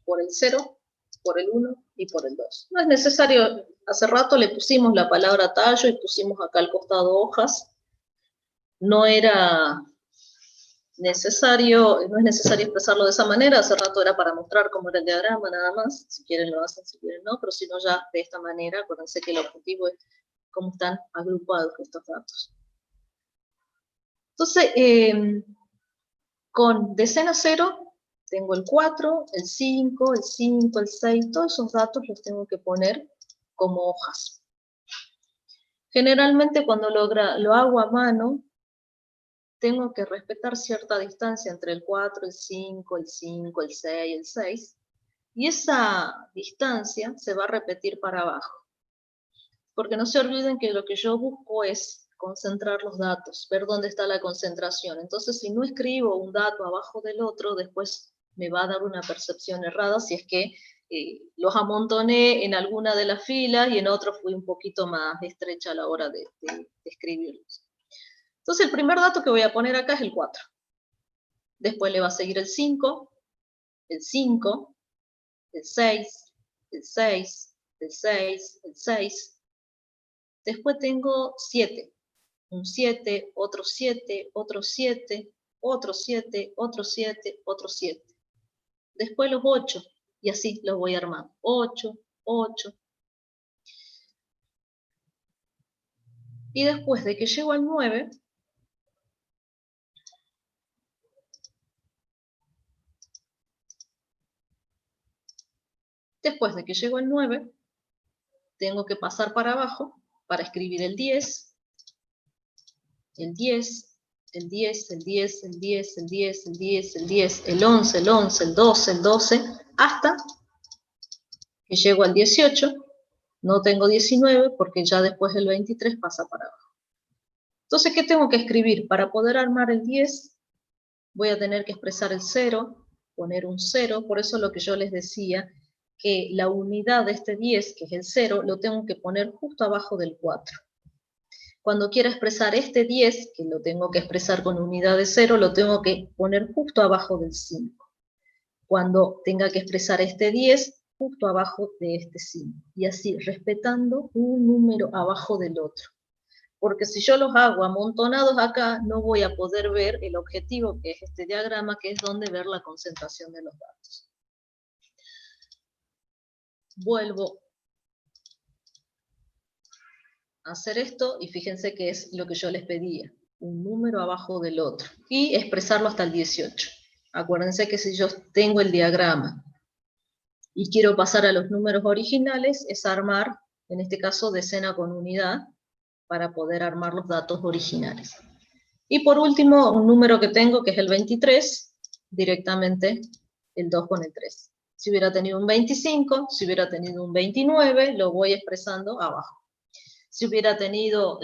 por el 0, por el 1 y por el 2. No es necesario, hace rato le pusimos la palabra tallo y pusimos acá al costado hojas. No era necesario, no es necesario expresarlo de esa manera, hace rato era para mostrar cómo era el diagrama nada más, si quieren lo hacen, si quieren no, pero si no ya de esta manera, acuérdense que el objetivo es cómo están agrupados estos datos. Entonces, con decena 0, tengo el 4, el 5, el 5, el 6, todos esos datos los tengo que poner como hojas. Generalmente cuando lo hago a mano, tengo que respetar cierta distancia entre el 4, el 5, el 5, el 6, el 6, y esa distancia se va a repetir para abajo. Porque no se olviden que lo que yo busco es concentrar los datos, ver dónde está la concentración. Entonces, si no escribo un dato abajo del otro, después me va a dar una percepción errada si es que los amontoné en alguna de las filas y en otro fui un poquito más estrecha a la hora de escribirlos. Entonces, el primer dato que voy a poner acá es el 4. Después le va a seguir el 5, el 5, el 6, el 6, el 6, el 6. Después tengo 7. Un 7, otro 7, otro 7, otro 7, otro 7, otro 7. Después los 8, y así los voy armando. 8, 8. Y después de que llego al 9, tengo que pasar para abajo para escribir el 10, el 10, el 10, el 10, el 10, el 10, el 10, el 10, el 11, el 11, el 12, el 12, hasta que llego al 18, no tengo 19 porque ya después del 23 pasa para abajo. Entonces, ¿qué tengo que escribir? Para poder armar el 10, voy a tener que expresar el 0, poner un 0, por eso lo que yo les decía, que la unidad de este 10, que es el 0, lo tengo que poner justo abajo del 4. Cuando quiera expresar este 10, que lo tengo que expresar con unidad de 0, lo tengo que poner justo abajo del 5. Cuando tenga que expresar este 10, justo abajo de este 5. Y así, respetando un número abajo del otro. Porque si yo los hago amontonados acá, no voy a poder ver el objetivo, que es este diagrama, que es donde ver la concentración de los datos. Vuelvo a hacer esto, y fíjense que es lo que yo les pedía, un número abajo del otro, y expresarlo hasta el 18. Acuérdense que si yo tengo el diagrama, y quiero pasar a los números originales, es armar, en este caso, decena con unidad, para poder armar los datos originales. Y por último, un número que tengo, que es el 23, directamente el 2 con el 3. Si hubiera tenido un 25, si hubiera tenido un 29, lo voy expresando abajo. Si hubiera tenido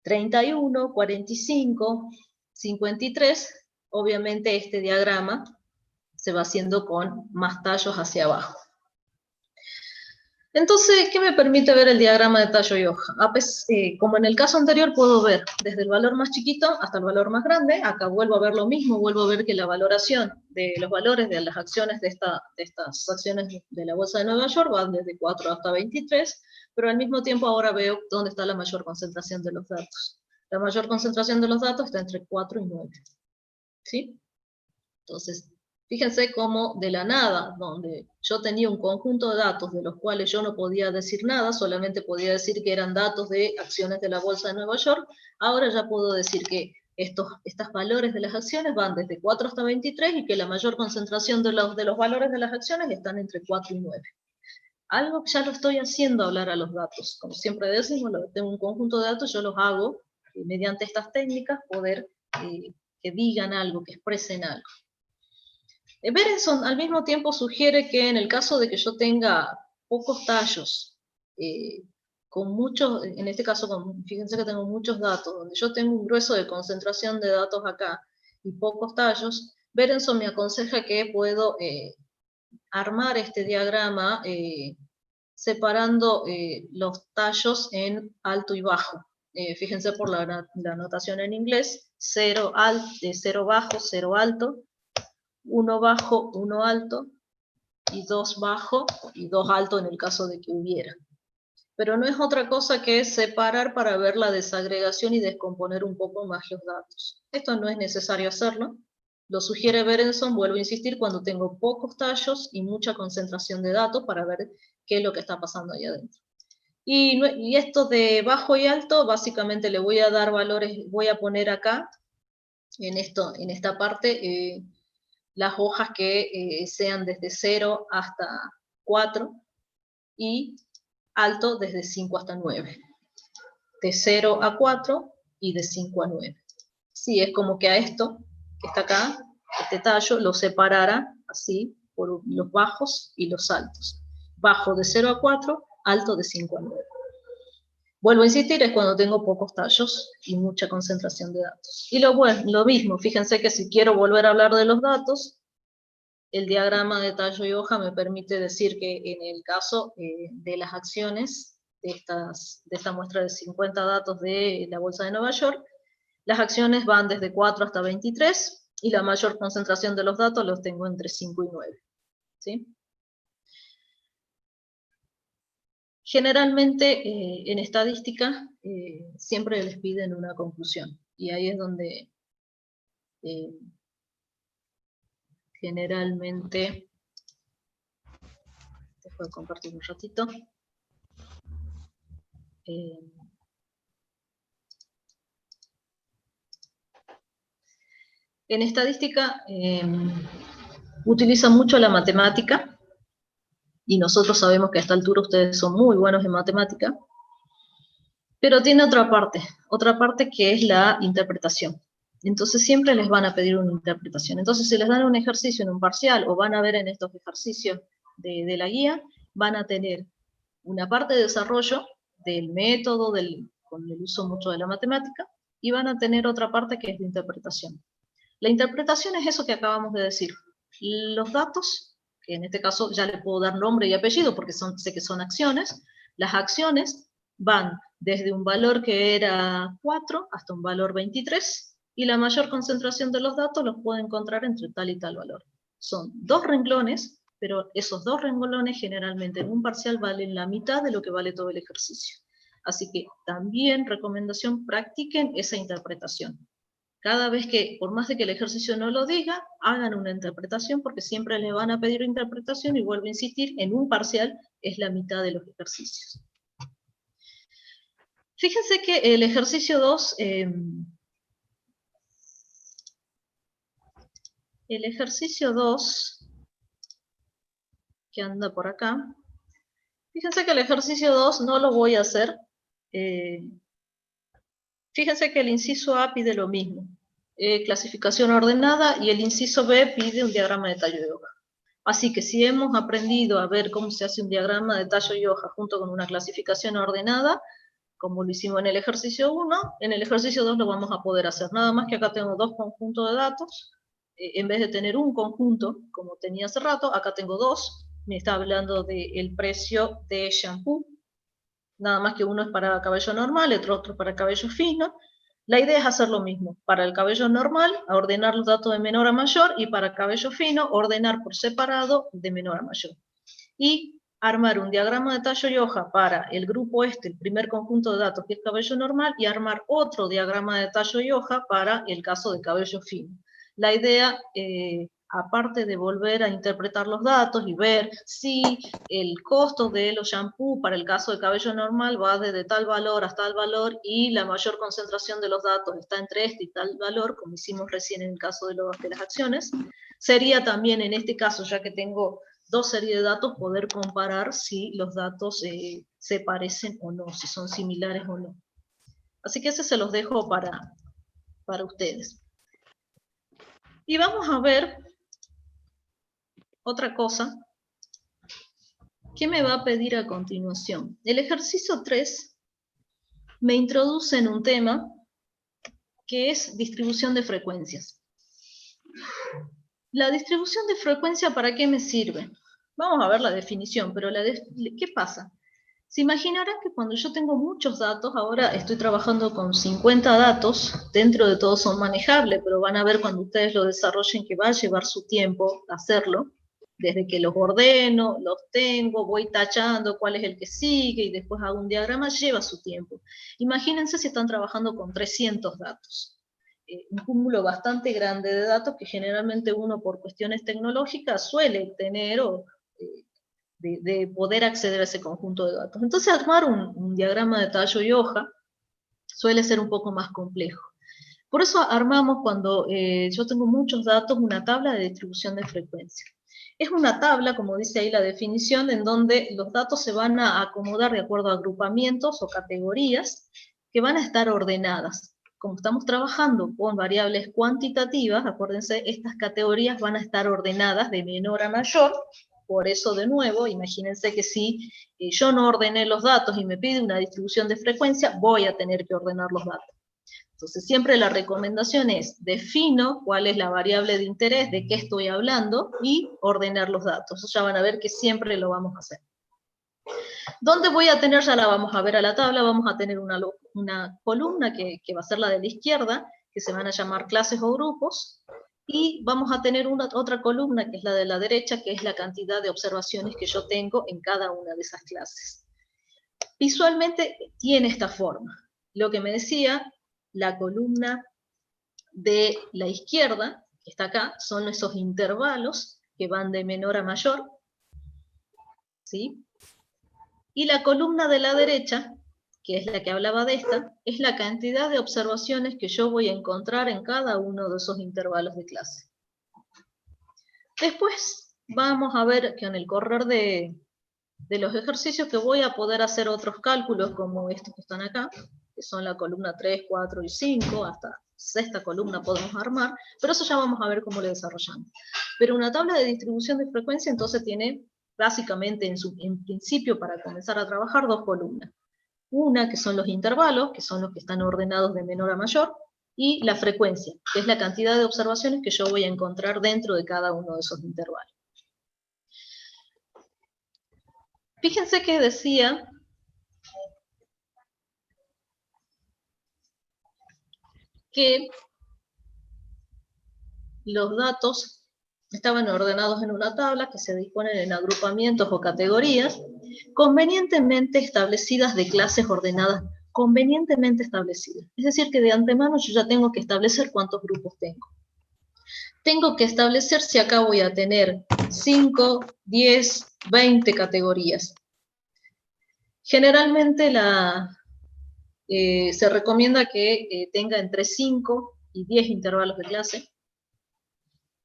31, 45, 53, obviamente este diagrama se va haciendo con más tallos hacia abajo. Entonces, ¿qué me permite ver el diagrama de tallo y hoja? Como en el caso anterior, puedo ver desde el valor más chiquito hasta el valor más grande. Acá vuelvo a ver lo mismo, vuelvo a ver que la valoración de los valores de las acciones de estas acciones de la Bolsa de Nueva York van desde 4 hasta 23, pero al mismo tiempo ahora veo dónde está la mayor concentración de los datos. La mayor concentración de los datos está entre 4 y 9. ¿Sí? Entonces, fíjense cómo de la nada, donde yo tenía un conjunto de datos de los cuales yo no podía decir nada, solamente podía decir que eran datos de acciones de la Bolsa de Nueva York, ahora ya puedo decir que estos valores de las acciones van desde 4 hasta 23 y que la mayor concentración de los valores de las acciones están entre 4 y 9. Algo que ya lo estoy haciendo hablar a los datos. Como siempre decimos, tengo un conjunto de datos, yo los hago mediante estas técnicas poder que digan algo, que expresen algo. Berenson al mismo tiempo sugiere que en el caso de que yo tenga pocos tallos, con muchos, en este caso, fíjense que tengo muchos datos, donde yo tengo un grueso de concentración de datos acá y pocos tallos, Berenson me aconseja que puedo armar este diagrama separando los tallos en alto y bajo. Fíjense por la notación en inglés, 0 bajo, 0 alto, 1 bajo, 1 alto, y 2 bajo y 2 alto en el caso de que hubiera. Pero no es otra cosa que separar para ver la desagregación y descomponer un poco más los datos. Esto no es necesario hacerlo. Lo sugiere Berenson, vuelvo a insistir, cuando tengo pocos tallos y mucha concentración de datos para ver qué es lo que está pasando ahí adentro. Y esto de bajo y alto, básicamente le voy a dar valores, voy a poner acá, en esta parte, las hojas que sean desde 0 hasta 4 y alto desde 5 hasta 9. De 0 a 4 y de 5 a 9. Sí, es como que a esto, que está acá, este tallo, lo separara así, por los bajos y los altos. Bajo de 0 a 4, alto de 5 a 9. Vuelvo a insistir, es cuando tengo pocos tallos y mucha concentración de datos. Y lo mismo, fíjense que si quiero volver a hablar de los datos, el diagrama de tallo y hoja me permite decir que en el caso de las acciones de esta muestra de 50 datos de la Bolsa de Nueva York, las acciones van desde 4 hasta 23, y la mayor concentración de los datos los tengo entre 5 y 9. ¿Sí? Generalmente en estadística siempre les piden una conclusión, y ahí es donde generalmente, dejo de compartir un ratito, en estadística utilizan mucho la matemática, y nosotros sabemos que a esta altura ustedes son muy buenos en matemática, pero tiene otra parte que es la interpretación. Entonces siempre les van a pedir una interpretación. Entonces si les dan un ejercicio en un parcial, o van a ver en estos ejercicios de la guía, van a tener una parte de desarrollo del método, con el uso mucho de la matemática, y van a tener otra parte que es de interpretación. La interpretación es eso que acabamos de decir. Los datos, que en este caso ya le puedo dar nombre y apellido porque sé que son acciones, las acciones van desde un valor que era 4 hasta un valor 23, y la mayor concentración de los datos los puedo encontrar entre tal y tal valor. Son 2 renglones, pero esos 2 renglones generalmente en un parcial valen la mitad de lo que vale todo el ejercicio. Así que también, recomendación, practiquen esa interpretación. Cada vez que, por más de que el ejercicio no lo diga, hagan una interpretación, porque siempre les van a pedir interpretación, y vuelvo a insistir, en un parcial es la mitad de los ejercicios. Fíjense que el ejercicio 2, que anda por acá, fíjense que el ejercicio 2 no lo voy a hacer. Fíjense que el inciso A pide lo mismo, clasificación ordenada, y el inciso B pide un diagrama de tallo y hoja. Así que si hemos aprendido a ver cómo se hace un diagrama de tallo y hoja junto con una clasificación ordenada, como lo hicimos en el ejercicio 1, en el ejercicio 2 lo vamos a poder hacer. Nada más que acá tengo 2 conjuntos de datos, en vez de tener un conjunto, como tenía hace rato, acá tengo 2, me está hablando del precio de shampoo, nada más que uno es para cabello normal, otro para cabello fino. La idea es hacer lo mismo, para el cabello normal, ordenar los datos de menor a mayor, y para cabello fino, ordenar por separado de menor a mayor. Y armar un diagrama de tallo y hoja para el grupo el primer conjunto de datos que es cabello normal, y armar otro diagrama de tallo y hoja para el caso de cabello fino. La idea, aparte de volver a interpretar los datos y ver si el costo de los shampoos para el caso de cabello normal va desde tal valor hasta tal valor, y la mayor concentración de los datos está entre este y tal valor, como hicimos recién en el caso de las acciones, sería también en este caso, ya que tengo dos series de datos, poder comparar si los datos se parecen o no, si son similares o no. Así que ese se los dejo para ustedes. Y vamos a ver otra cosa que me va a pedir a continuación. El ejercicio 3 me introduce en un tema que es distribución de frecuencias. La distribución de frecuencia, ¿para qué me sirve? Vamos a ver la definición, pero ¿qué pasa? Se imaginarán que cuando yo tengo muchos datos, ahora estoy trabajando con 50 datos, dentro de todos son manejables, pero van a ver cuando ustedes lo desarrollen que va a llevar su tiempo hacerlo, desde que los ordeno, los tengo, voy tachando cuál es el que sigue, y después hago un diagrama, lleva su tiempo. Imagínense si están trabajando con 300 datos. Un cúmulo bastante grande de datos que generalmente uno por cuestiones tecnológicas suele tener de poder acceder a ese conjunto de datos. Entonces armar un diagrama de tallo y hoja suele ser un poco más complejo. Por eso armamos, cuando yo tengo muchos datos, una tabla de distribución de frecuencia. Es una tabla, como dice ahí la definición, en donde los datos se van a acomodar de acuerdo a agrupamientos o categorías que van a estar ordenadas. Como estamos trabajando con variables cuantitativas, acuérdense, estas categorías van a estar ordenadas de menor a mayor. Por eso, de nuevo, imagínense que si yo no ordené los datos y me pide una distribución de frecuencia, voy a tener que ordenar los datos. Entonces, siempre la recomendación es, defino cuál es la variable de interés, de qué estoy hablando, y ordenar los datos. Ya van a ver que siempre lo vamos a hacer. ¿Dónde voy a tener? Ya la vamos a ver a la tabla. Vamos a tener una columna que va a ser la de la izquierda, que se van a llamar clases o grupos, y vamos a tener otra columna, que es la de la derecha, que es la cantidad de observaciones que yo tengo en cada una de esas clases. Visualmente tiene esta forma. Lo que me decía, la columna de la izquierda, que está acá, son esos intervalos que van de menor a mayor, ¿sí? Y la columna de la derecha, que es la que hablaba de esta, es la cantidad de observaciones que yo voy a encontrar en cada uno de esos intervalos de clase. Después vamos a ver que en el correr de los ejercicios que voy a poder hacer otros cálculos como estos que están acá, que son la columna 3, 4 y 5, hasta sexta columna podemos armar, pero eso ya vamos a ver cómo lo desarrollamos. Pero una tabla de distribución de frecuencia entonces tiene básicamente en principio, para comenzar a trabajar, dos columnas. Una que son los intervalos, que son los que están ordenados de menor a mayor, y la frecuencia, que es la cantidad de observaciones que yo voy a encontrar dentro de cada uno de esos intervalos. Fíjense que decía que los datos estaban ordenados en una tabla que se disponen en agrupamientos o categorías convenientemente establecidas de clases ordenadas, convenientemente establecidas. Es decir, que de antemano yo ya tengo que establecer cuántos grupos tengo. Tengo que establecer si acá voy a tener 5, 10, 20 categorías. Generalmente se recomienda que tenga entre 5 y 10 intervalos de clase.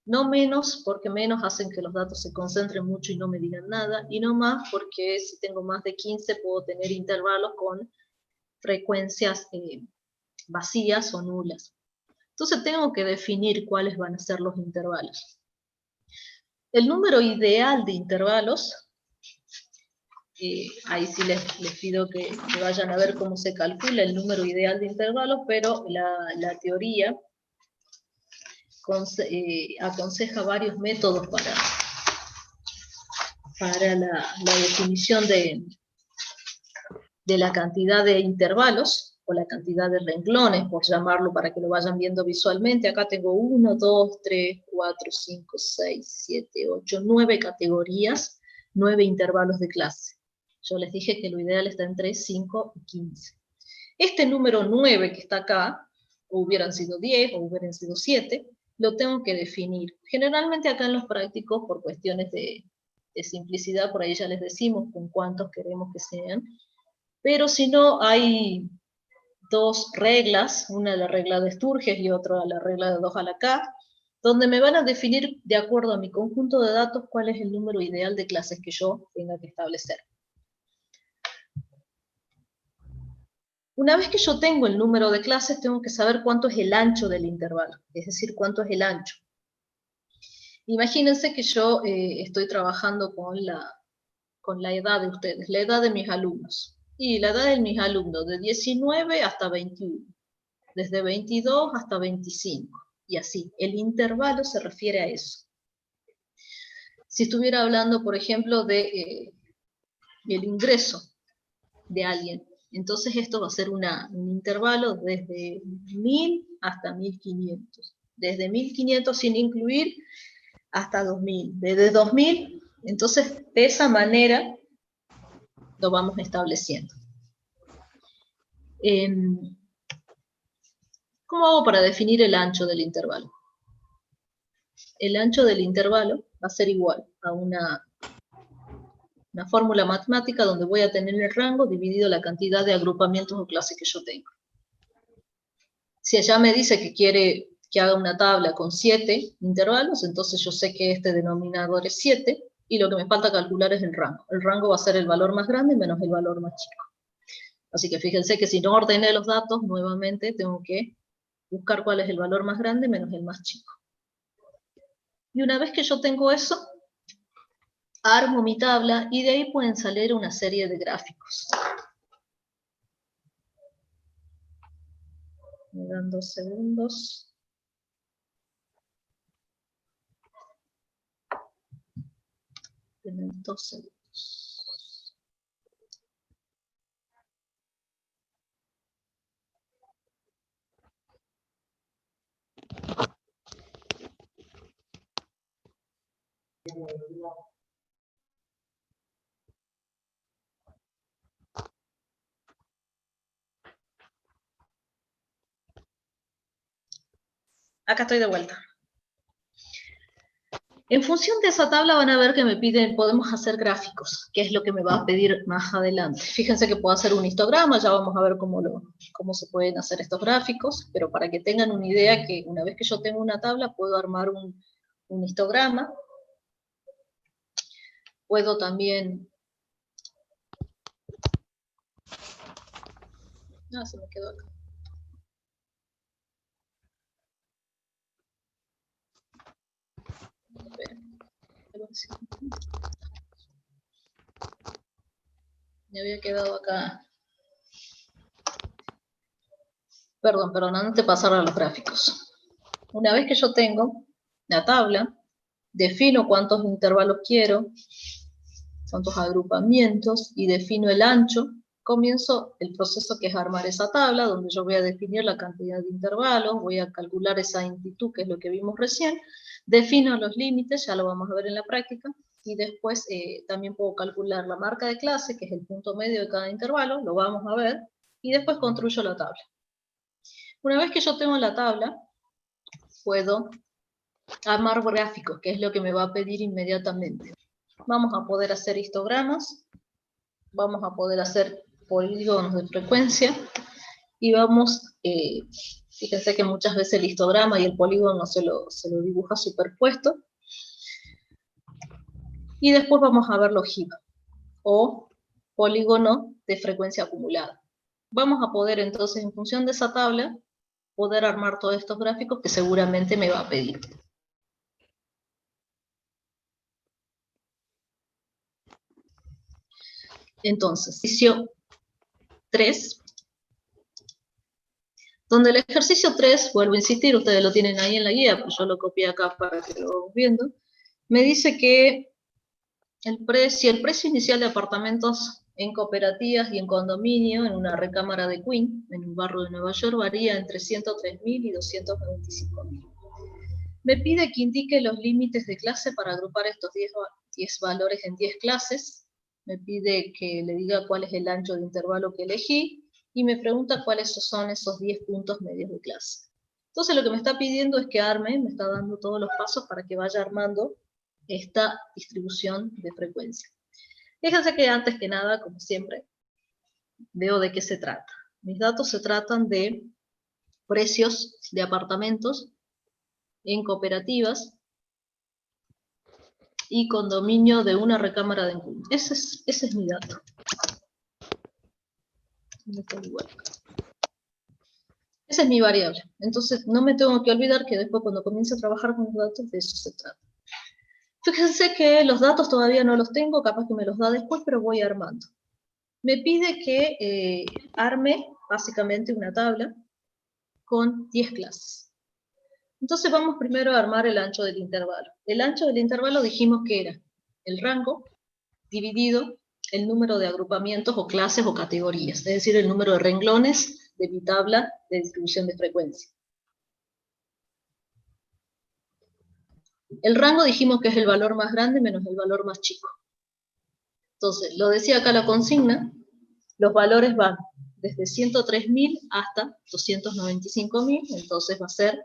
No menos, porque menos hacen que los datos se concentren mucho y no me digan nada, y no más, porque si tengo más de 15 puedo tener intervalos con frecuencias vacías o nulas. Entonces tengo que definir cuáles van a ser los intervalos. El número ideal de intervalos, ahí sí les pido que vayan a ver cómo se calcula el número ideal de intervalos, pero la teoría aconseja varios métodos para la definición de la cantidad de intervalos, o la cantidad de renglones, por llamarlo, para que lo vayan viendo visualmente. Acá tengo 1, 2, 3, 4, 5, 6, 7, 8, 9 categorías, 9 intervalos de clase. Yo les dije que lo ideal está entre 5 y 15. Este número 9 que está acá, o hubieran sido 10, o hubieran sido 7, lo tengo que definir. Generalmente acá en los prácticos, por cuestiones de simplicidad, por ahí ya les decimos con cuántos queremos que sean, pero si no, hay dos reglas, una la regla de Sturges y otra la regla de 2 a la K, donde me van a definir, de acuerdo a mi conjunto de datos, cuál es el número ideal de clases que yo tenga que establecer. Una vez que yo tengo el número de clases, tengo que saber cuánto es el ancho del intervalo, es decir, cuánto es el ancho. Imagínense que yo estoy trabajando con la edad de ustedes, la edad de mis alumnos. Y la edad de mis alumnos, de 19 hasta 21, desde 22 hasta 25, y así. El intervalo se refiere a eso. Si estuviera hablando, por ejemplo, de el ingreso de alguien, entonces esto va a ser un intervalo desde 1000 hasta 1500. Desde 1500 sin incluir hasta 2000. Desde 2000, entonces de esa manera lo vamos estableciendo. ¿Cómo hago para definir el ancho del intervalo? El ancho del intervalo va a ser igual a una fórmula matemática donde voy a tener el rango dividido la cantidad de agrupamientos o clases que yo tengo. Si allá me dice que quiere que haga una tabla con 7 intervalos, entonces yo sé que este denominador es 7, y lo que me falta calcular es el rango. El rango va a ser el valor más grande menos el valor más chico. Así que fíjense que si no ordené los datos, nuevamente tengo que buscar cuál es el valor más grande menos el más chico. Y una vez que yo tengo eso, armo mi tabla y de ahí pueden salir una serie de gráficos. Me dan 2 segundos. Tienen 2 segundos. Acá estoy de vuelta. En función de esa tabla van a ver que me piden, podemos hacer gráficos, que es lo que me va a pedir más adelante. Fíjense que puedo hacer un histograma, ya vamos a ver cómo se pueden hacer estos gráficos, pero para que tengan una idea que una vez que yo tengo una tabla, puedo armar un histograma. Puedo también... Ah, se me quedó acá. Me había quedado acá. Perdón, antes de pasar a los gráficos. Una vez que yo tengo la tabla, defino cuántos intervalos quiero, cuántos agrupamientos, y defino el ancho, comienzo el proceso que es armar esa tabla, donde yo voy a definir la cantidad de intervalos, voy a calcular esa intitud, que es lo que vimos recién, defino los límites, ya lo vamos a ver en la práctica, y después también puedo calcular la marca de clase, que es el punto medio de cada intervalo, lo vamos a ver, y después construyo la tabla. Una vez que yo tengo la tabla, puedo armar gráficos, que es lo que me va a pedir inmediatamente. Vamos a poder hacer histogramas, vamos a poder hacer polígonos de frecuencia, y vamos, fíjense que muchas veces el histograma y el polígono se lo dibuja superpuesto, y después vamos a ver los HIP, o polígono de frecuencia acumulada. Vamos a poder entonces, en función de esa tabla, poder armar todos estos gráficos que seguramente me va a pedir. Entonces, ejercicio 3, donde el ejercicio 3, vuelvo a insistir, ustedes lo tienen ahí en la guía, pues yo lo copié acá para que lo vamos viendo, me dice que Si el precio inicial de apartamentos en cooperativas y en condominio, en una recámara de Queen, en un barrio de Nueva York, varía entre 103.000 y 295.000. Me pide que indique los límites de clase para agrupar estos 10 valores en 10 clases. Me pide que le diga cuál es el ancho de intervalo que elegí, y me pregunta cuáles son esos 10 puntos medios de clase. Entonces lo que me está pidiendo es que arme, me está dando todos los pasos para que vaya armando esta distribución de frecuencia. Fíjense que antes que nada, como siempre, veo de qué se trata. Mis datos se tratan de precios de apartamentos en cooperativas y condominio de una recámara de encuentro. Ese es mi dato. Esa es mi variable. Entonces no me tengo que olvidar que después cuando comience a trabajar con los datos, de eso se trata. Fíjense que los datos todavía no los tengo, capaz que me los da después, pero voy armando. Me pide que arme básicamente una tabla con 10 clases. Entonces vamos primero a armar el ancho del intervalo. El ancho del intervalo dijimos que era el rango dividido el número de agrupamientos o clases o categorías, es decir, el número de renglones de mi tabla de distribución de frecuencia. El rango dijimos que es el valor más grande menos el valor más chico. Entonces, lo decía acá la consigna, los valores van desde 103.000 hasta 295.000, entonces va a ser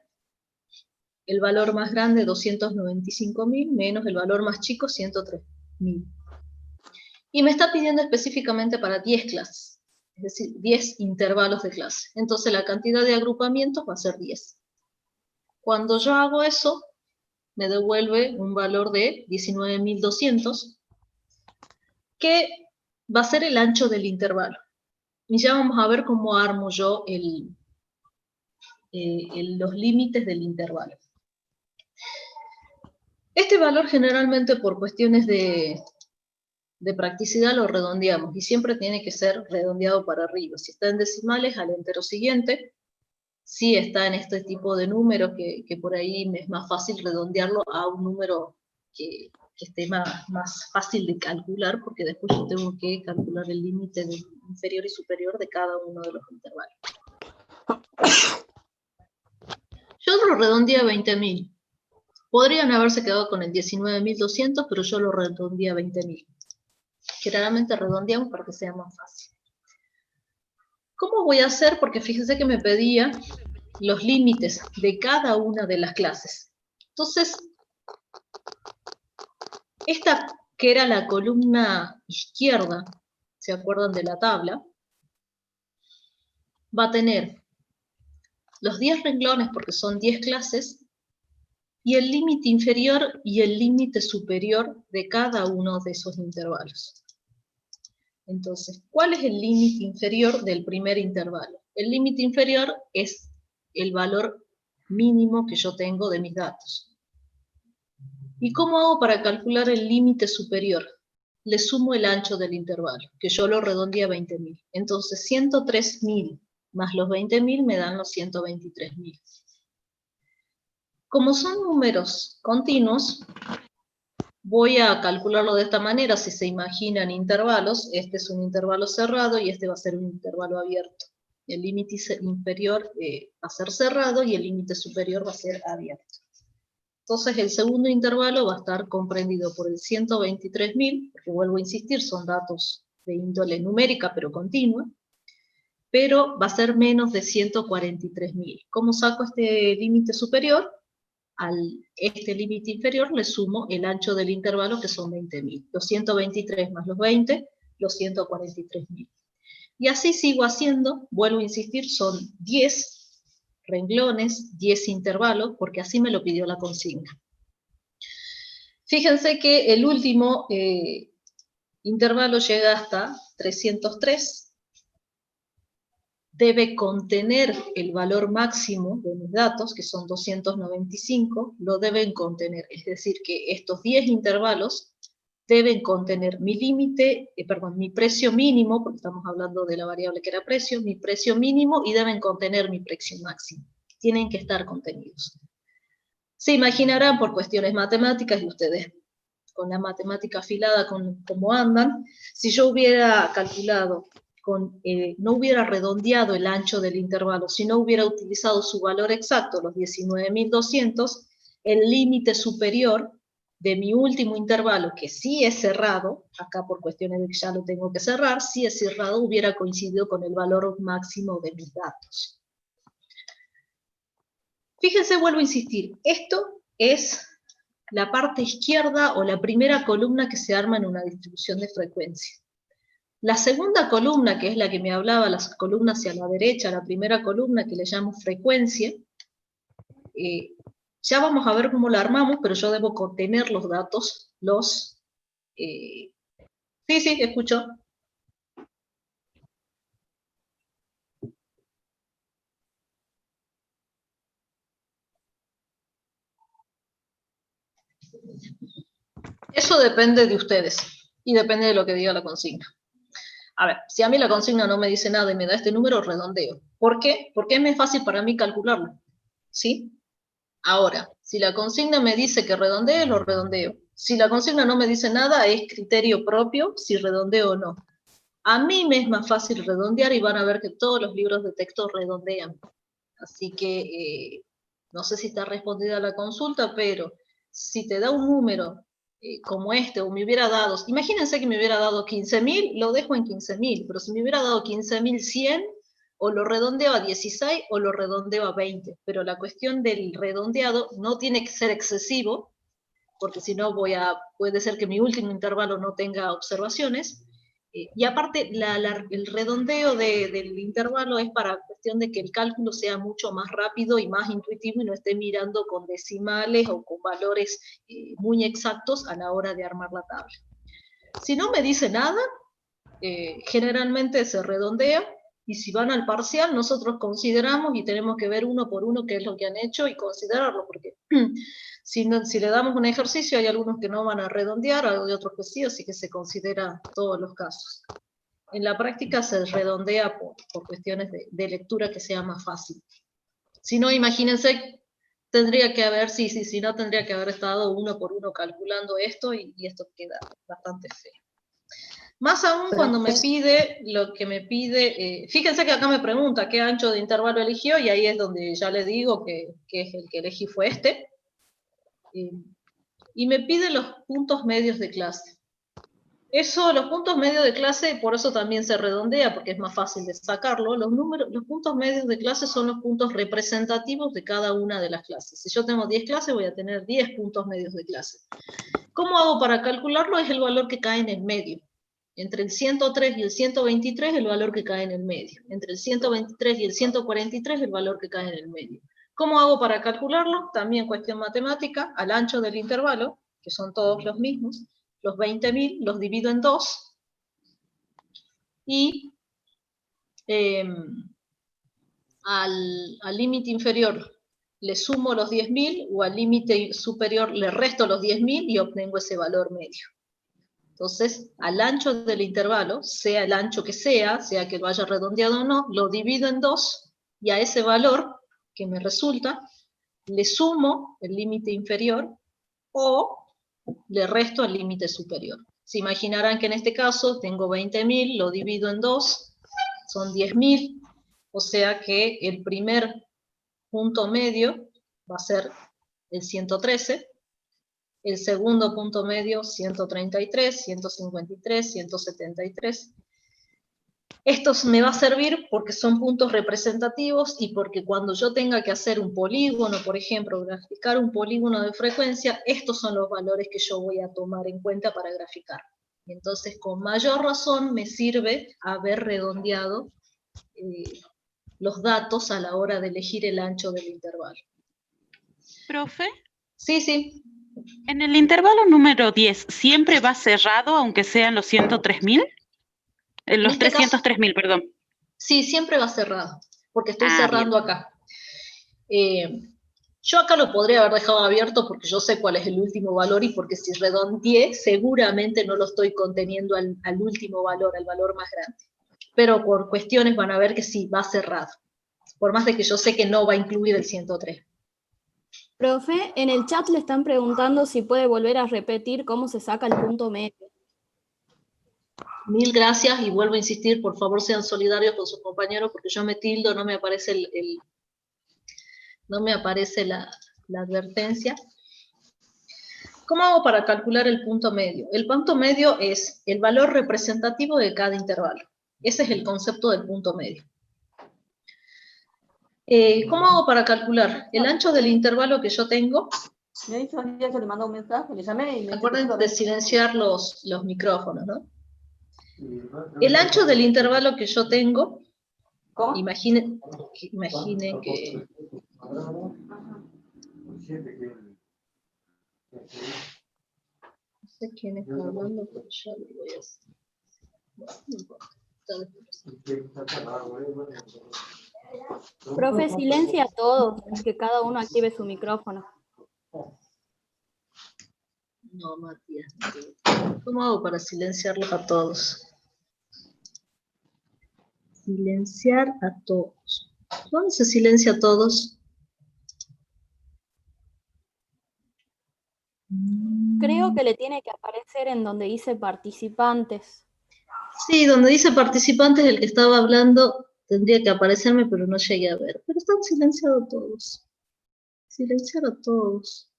el valor más grande 295.000 menos el valor más chico 103.000. Y me está pidiendo específicamente para 10 clases, es decir, 10 intervalos de clase. Entonces la cantidad de agrupamientos va a ser 10. Cuando yo hago eso, me devuelve un valor de 19.200, que va a ser el ancho del intervalo. Y ya vamos a ver cómo armo yo los límites del intervalo. Este valor generalmente por cuestiones de practicidad lo redondeamos, y siempre tiene que ser redondeado para arriba. Si está en decimales, al entero siguiente. Si está en este tipo de números, que por ahí me es más fácil redondearlo a un número que esté más fácil de calcular, porque después yo tengo que calcular el límite inferior y superior de cada uno de los intervalos. Yo lo redondeé a 20.000. Podrían haberse quedado con el 19.200, pero yo lo redondeé a 20.000. Generalmente redondeamos para que sea más fácil. ¿Cómo voy a hacer? Porque fíjense que me pedía los límites de cada una de las clases. Entonces, esta que era la columna izquierda, ¿se acuerdan de la tabla? Va a tener los 10 renglones, porque son 10 clases, y el límite inferior y el límite superior de cada uno de esos intervalos. Entonces, ¿cuál es el límite inferior del primer intervalo? El límite inferior es el valor mínimo que yo tengo de mis datos. ¿Y cómo hago para calcular el límite superior? Le sumo el ancho del intervalo, que yo lo redondeé a 20.000. Entonces, 103.000 más los 20.000 me dan los 123.000. Como son números continuos, voy a calcularlo de esta manera. Si se imaginan intervalos, este es un intervalo cerrado y este va a ser un intervalo abierto. El límite inferior va a ser cerrado y el límite superior va a ser abierto. Entonces el segundo intervalo va a estar comprendido por el 123.000, porque vuelvo a insistir, son datos de índole numérica pero continua, pero va a ser menos de 143.000. ¿Cómo saco este límite superior? A este límite inferior le sumo el ancho del intervalo, que son 20.000. Los 123 más los 20, los 143.000. Y así sigo haciendo, vuelvo a insistir, son 10 renglones, 10 intervalos, porque así me lo pidió la consigna. Fíjense que el último intervalo llega hasta 303, debe contener el valor máximo de mis datos, que son 295, lo deben contener, es decir, que estos 10 intervalos deben contener mi límite, mi precio mínimo, porque estamos hablando de la variable que era precio, mi precio mínimo, y deben contener mi precio máximo. Tienen que estar contenidos. Se imaginarán por cuestiones matemáticas, y ustedes con la matemática afilada, como andan, si yo hubiera calculado, no hubiera redondeado el ancho del intervalo, si no hubiera utilizado su valor exacto, los 19.200, el límite superior de mi último intervalo, que sí es cerrado, acá por cuestiones de que ya lo tengo que cerrar, si es cerrado, hubiera coincidido con el valor máximo de mis datos. Fíjense, vuelvo a insistir, esto es la parte izquierda o la primera columna que se arma en una distribución de frecuencia. La segunda columna, que es la que me hablaba, las columnas hacia la derecha, la primera columna que le llamo frecuencia, ya vamos a ver cómo la armamos, pero yo debo contener los datos, Sí, escucho. Eso depende de ustedes, y depende de lo que diga la consigna. A ver, si a mí la consigna no me dice nada y me da este número, redondeo. ¿Por qué? Porque es más fácil para mí calcularlo, ¿sí? Ahora, si la consigna me dice que redondee, lo redondeo. Si la consigna no me dice nada, es criterio propio si redondeo o no. A mí me es más fácil redondear y van a ver que todos los libros de texto redondean. Así que no sé si está respondida la consulta, pero si te da un número como este, o me hubiera dado, imagínense que me hubiera dado 15.000, lo dejo en 15.000, pero si me hubiera dado 15.100, o lo redondeo a 16 o lo redondeo a 20, pero la cuestión del redondeado no tiene que ser excesivo, porque si no puede ser que mi último intervalo no tenga observaciones, y aparte el redondeo del intervalo es para cuestión de que el cálculo sea mucho más rápido y más intuitivo y no esté mirando con decimales o con valores muy exactos a la hora de armar la tabla. Si no me dice nada, generalmente se redondea, y si van al parcial, nosotros consideramos y tenemos que ver uno por uno qué es lo que han hecho y considerarlo, porque si le damos un ejercicio, hay algunos que no van a redondear, hay otros que sí, así que se considera todos los casos. En la práctica se redondea por cuestiones de lectura que sea más fácil. Si no, imagínense, tendría que haber, si no, tendría que haber estado uno por uno calculando esto, y esto queda bastante feo. Más aún cuando me pide lo que me pide, fíjense que acá me pregunta qué ancho de intervalo eligió, y ahí es donde ya le digo que es el que elegí fue este. Y me pide los puntos medios de clase. Los puntos medios de clase, por eso también se redondea, porque es más fácil de sacarlo. Los puntos medios de clase son los puntos representativos de cada una de las clases. Si yo tengo 10 clases, voy a tener 10 puntos medios de clase. ¿Cómo hago para calcularlo? Es el valor que cae en el medio. Entre el 103 y el 123, el valor que cae en el medio. Entre el 123 y el 143, el valor que cae en el medio. ¿Cómo hago para calcularlo? También cuestión matemática, al ancho del intervalo, que son todos los mismos, los 20.000 los divido en 2, y al límite inferior le sumo los 10.000, o al límite superior le resto los 10.000 y obtengo ese valor medio. Entonces, al ancho del intervalo, sea el ancho que sea que lo haya redondeado o no, lo divido en 2, y a ese valor que me resulta, le sumo el límite inferior o le resto el límite superior. Se imaginarán que en este caso tengo 20.000, lo divido en 2, son 10.000, o sea que el primer punto medio va a ser el 113, el segundo punto medio 133, 153, 173. Esto me va a servir porque son puntos representativos, y porque cuando yo tenga que hacer un polígono, por ejemplo, graficar un polígono de frecuencia, estos son los valores que yo voy a tomar en cuenta para graficar. Entonces, con mayor razón me sirve haber redondeado los datos a la hora de elegir el ancho del intervalo. ¿Profe? Sí. En el intervalo número 10, ¿siempre va cerrado aunque sean los 103.000? Los 303.000, perdón. Sí, siempre va cerrado, porque estoy cerrando bien acá. Yo acá lo podría haber dejado abierto porque yo sé cuál es el último valor, y porque si redondeé, seguramente no lo estoy conteniendo al último valor, al valor más grande. Pero por cuestiones van a ver que sí, va cerrado. Por más de que yo sé que no va a incluir el 103. Profe, en el chat le están preguntando si puede volver a repetir cómo se saca el punto medio. Mil gracias y vuelvo a insistir, por favor sean solidarios con sus compañeros porque yo me tildo, no me aparece no me aparece la advertencia. ¿Cómo hago para calcular el punto medio? El punto medio es el valor representativo de cada intervalo. Ese es el concepto del punto medio. ¿Cómo hago para calcular? El ancho del intervalo que yo tengo. Me dicho un día que le mandó un mensaje, le llamé y me Acuérdense de silenciar los micrófonos, ¿no? El ancho del intervalo que yo tengo, ¿Cómo? imaginen que... No sé quién está hablando, pero ya lo voy a hacer. Profe, silencia a todos, que cada uno active su micrófono. No, Matías. ¿Cómo hago para silenciarlos a todos? Silenciar a todos. ¿Dónde se silencia a todos? Creo que le tiene que aparecer en donde dice participantes. Sí, donde dice participantes, el que estaba hablando tendría que aparecerme, pero no llegué a ver. Pero están silenciados todos. Silenciar a todos.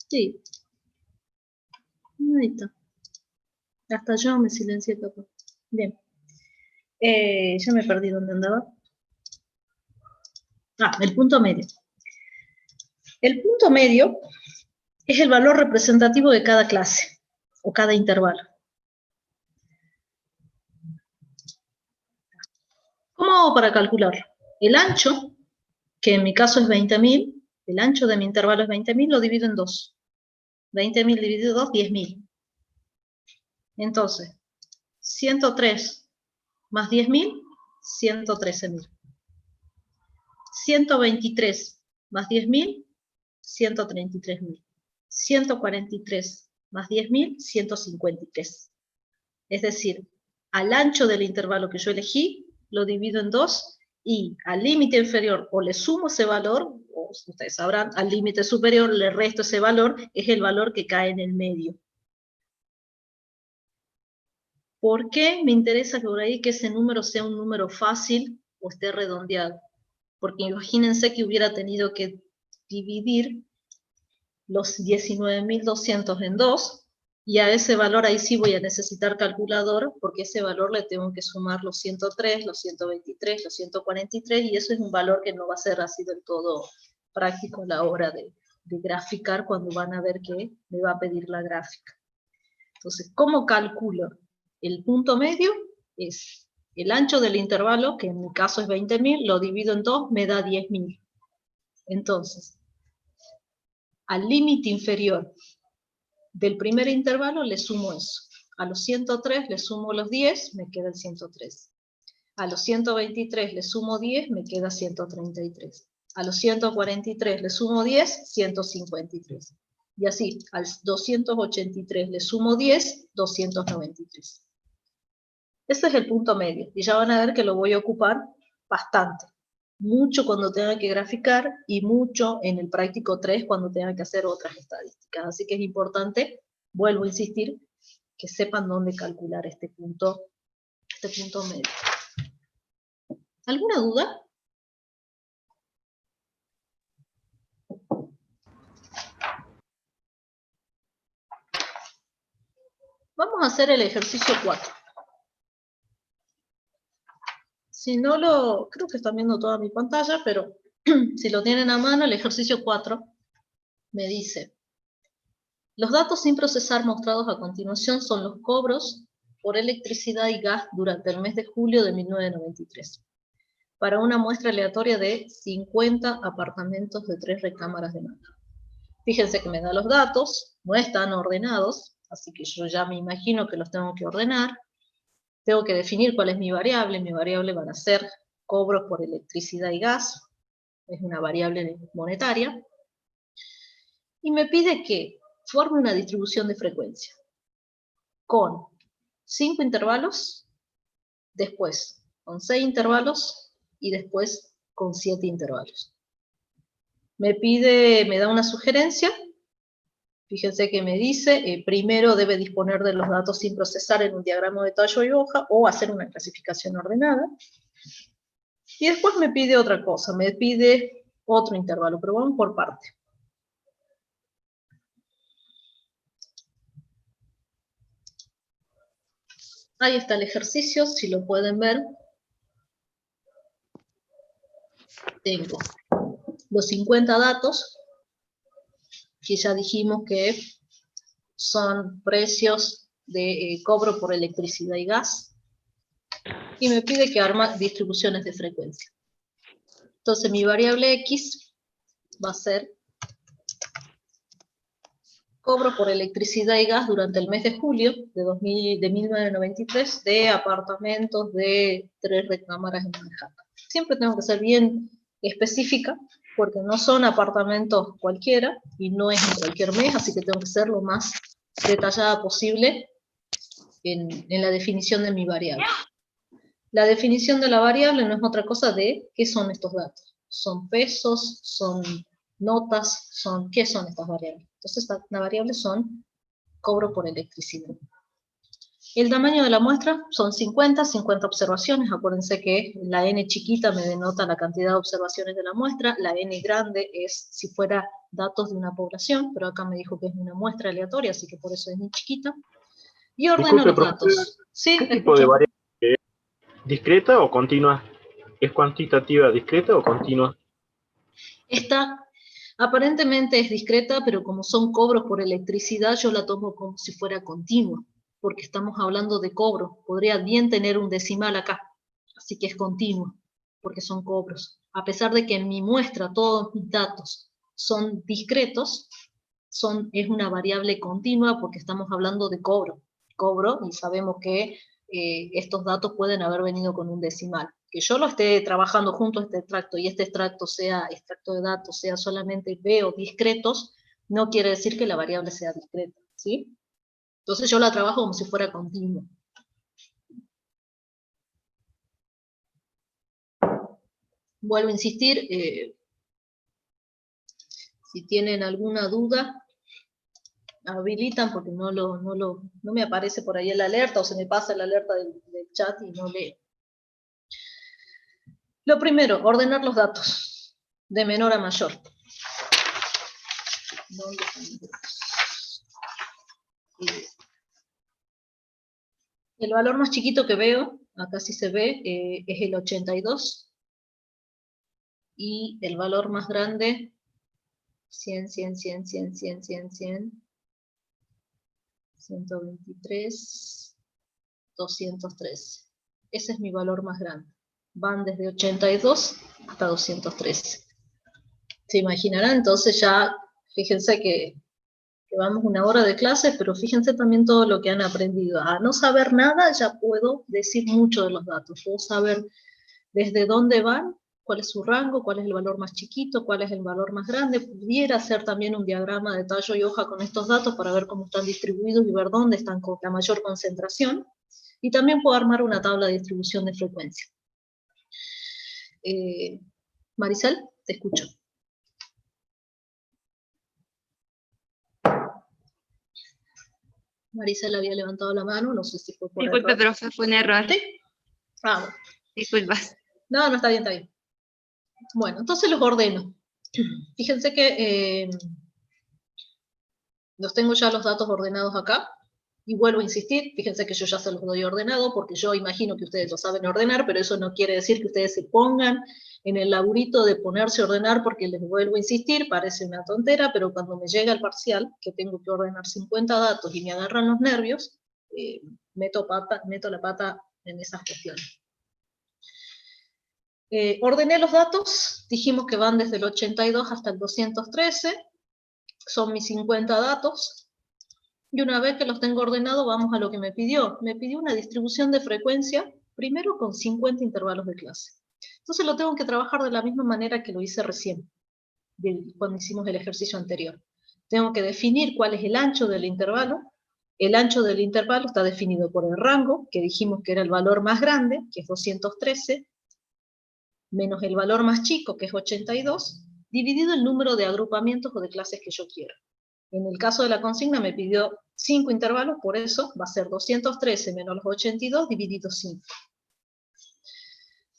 Sí. Ahí está. Hasta yo me silencié, capaz. Bien. Ya me perdí dónde andaba. El punto medio. El punto medio es el valor representativo de cada clase o cada intervalo. ¿Cómo hago para calcularlo? El ancho, que en mi caso es 20.000, el ancho de mi intervalo es 20.000, lo divido en 2. 20.000 dividido en 2, 10.000. Entonces, 103 más 10.000, 113.000. 123 más 10.000, 133.000. 143 más 10.000, 153. Es decir, al ancho del intervalo que yo elegí, lo divido en 2 y al límite inferior o le sumo ese valor, o ustedes sabrán, al límite superior le resto ese valor, es el valor que cae en el medio. ¿Por qué me interesa por ahí que ese número sea un número fácil o esté redondeado? Porque imagínense que hubiera tenido que dividir los 19.200 en 2, y a ese valor ahí sí voy a necesitar calculador, porque ese valor le tengo que sumar los 103, los 123, los 143, y eso es un valor que no va a ser así del todo práctico a la hora de graficar cuando van a ver que me va a pedir la gráfica. Entonces, ¿cómo calculo? El punto medio es el ancho del intervalo, que en mi caso es 20.000, lo divido en 2, me da 10.000. Entonces, al límite inferior del primer intervalo le sumo eso. A los 103 le sumo los 10, me queda el 103. A los 123 le sumo 10, me queda 133. A los 143 le sumo 10, 153. Y así, al 283 le sumo 10, 293. Ese es el punto medio. Y ya van a ver que lo voy a ocupar bastante. Mucho cuando tenga que graficar y mucho en el práctico 3 cuando tenga que hacer otras estadísticas. Así que es importante, vuelvo a insistir, que sepan dónde calcular este punto medio. ¿Alguna duda? Vamos a hacer el ejercicio 4. Si no lo, creo que están viendo toda mi pantalla, pero si lo tienen a mano, el ejercicio 4 me dice: los datos sin procesar mostrados a continuación son los cobros por electricidad y gas durante el mes de julio de 1993, para una muestra aleatoria de 50 apartamentos de 3 recámaras de mano. Fíjense que me da los datos, no están ordenados, así que yo ya me imagino que los tengo que ordenar. Tengo que definir cuál es mi variable van a ser cobros por electricidad y gas, es una variable monetaria, y me pide que forme una distribución de frecuencia, con 5 intervalos, después con 6 intervalos y después con 7 intervalos. Me da una sugerencia. Fíjense que me dice, primero debe disponer de los datos sin procesar en un diagrama de tallo y hoja, o hacer una clasificación ordenada. Y después me pide otra cosa, me pide otro intervalo, pero vamos por parte. Ahí está el ejercicio, si lo pueden ver. Tengo los 50 datos, que ya dijimos que son precios de cobro por electricidad y gas, y me pide que arme distribuciones de frecuencia. Entonces mi variable X va a ser cobro por electricidad y gas durante el mes de julio de 1993 de apartamentos de 3 recámaras en Manhattan. Siempre tengo que ser bien específica, porque no son apartamentos cualquiera, y no es en cualquier mes, así que tengo que ser lo más detallada posible en la definición de mi variable. La definición de la variable no es otra cosa de qué son estos datos. Son pesos, son notas, ¿qué son estas variables? Entonces, las variables son cobro por electricidad. El tamaño de la muestra son 50 observaciones. Acuérdense que la n chiquita me denota la cantidad de observaciones de la muestra, la n grande es si fuera datos de una población, pero acá me dijo que es una muestra aleatoria, así que por eso es muy chiquita. Y ordeno los datos. ¿Sí? ¿Qué tipo de variable es? ¿Discreta o continua? ¿Es cuantitativa discreta o continua? Aparentemente es discreta, pero como son cobros por electricidad, yo la tomo como si fuera continua, porque estamos hablando de cobro. Podría bien tener un decimal acá, así que es continua, porque son cobros. A pesar de que en mi muestra todos mis datos son discretos, es una variable continua porque estamos hablando de cobro, y sabemos que estos datos pueden haber venido con un decimal. Que yo lo esté trabajando junto a este extracto y este extracto de datos, sea solamente B o discretos, no quiere decir que la variable sea discreta, ¿sí? Entonces yo la trabajo como si fuera continua. Vuelvo a insistir, si tienen alguna duda, habilitan porque no me aparece por ahí el alerta, o se me pasa el alerta del chat y no leo. Lo primero, ordenar los datos, de menor a mayor. ¿Dónde están los datos? El valor más chiquito que veo, acá sí se ve, es el 82. Y el valor más grande, 100, 100, 100, 100, 100, 100, 100. 123, 213. Ese es mi valor más grande. Van desde 82 hasta 213. Se imaginarán, entonces ya, fíjense que vamos una hora de clase, pero fíjense también todo lo que han aprendido. A no saber nada, ya puedo decir mucho de los datos. Puedo saber desde dónde van, cuál es su rango, cuál es el valor más chiquito, cuál es el valor más grande. Pudiera hacer también un diagrama de tallo y hoja con estos datos para ver cómo están distribuidos y ver dónde están con la mayor concentración. Y también puedo armar una tabla de distribución de frecuencia. Maricel, te escucho. Maricel había levantado la mano, no sé si fue por Disculpe, error. profe, fue un error. ¿Sí? Ah, bueno. Disculpas. No, está bien, está bien. Bueno, entonces los ordeno. Fíjense que los tengo ya los datos ordenados acá. Y vuelvo a insistir, fíjense que yo ya se los doy ordenado, porque yo imagino que ustedes lo saben ordenar, pero eso no quiere decir que ustedes se pongan en el laburito de ponerse a ordenar, porque les vuelvo a insistir, parece una tontera, pero cuando me llega el parcial, que tengo que ordenar 50 datos y me agarran los nervios, meto la pata en esas cuestiones. Ordené los datos, dijimos que van desde el 82 hasta el 213, son mis 50 datos, y una vez que los tengo ordenados, vamos a lo que me pidió. Me pidió una distribución de frecuencia, primero con 50 intervalos de clase. Entonces lo tengo que trabajar de la misma manera que lo hice recién, cuando hicimos el ejercicio anterior. Tengo que definir cuál es el ancho del intervalo. El ancho del intervalo está definido por el rango, que dijimos que era el valor más grande, que es 213, menos el valor más chico, que es 82, dividido el número de agrupamientos o de clases que yo quiero. En el caso de la consigna me pidió 5 intervalos, por eso va a ser 213 menos los 82 dividido 5.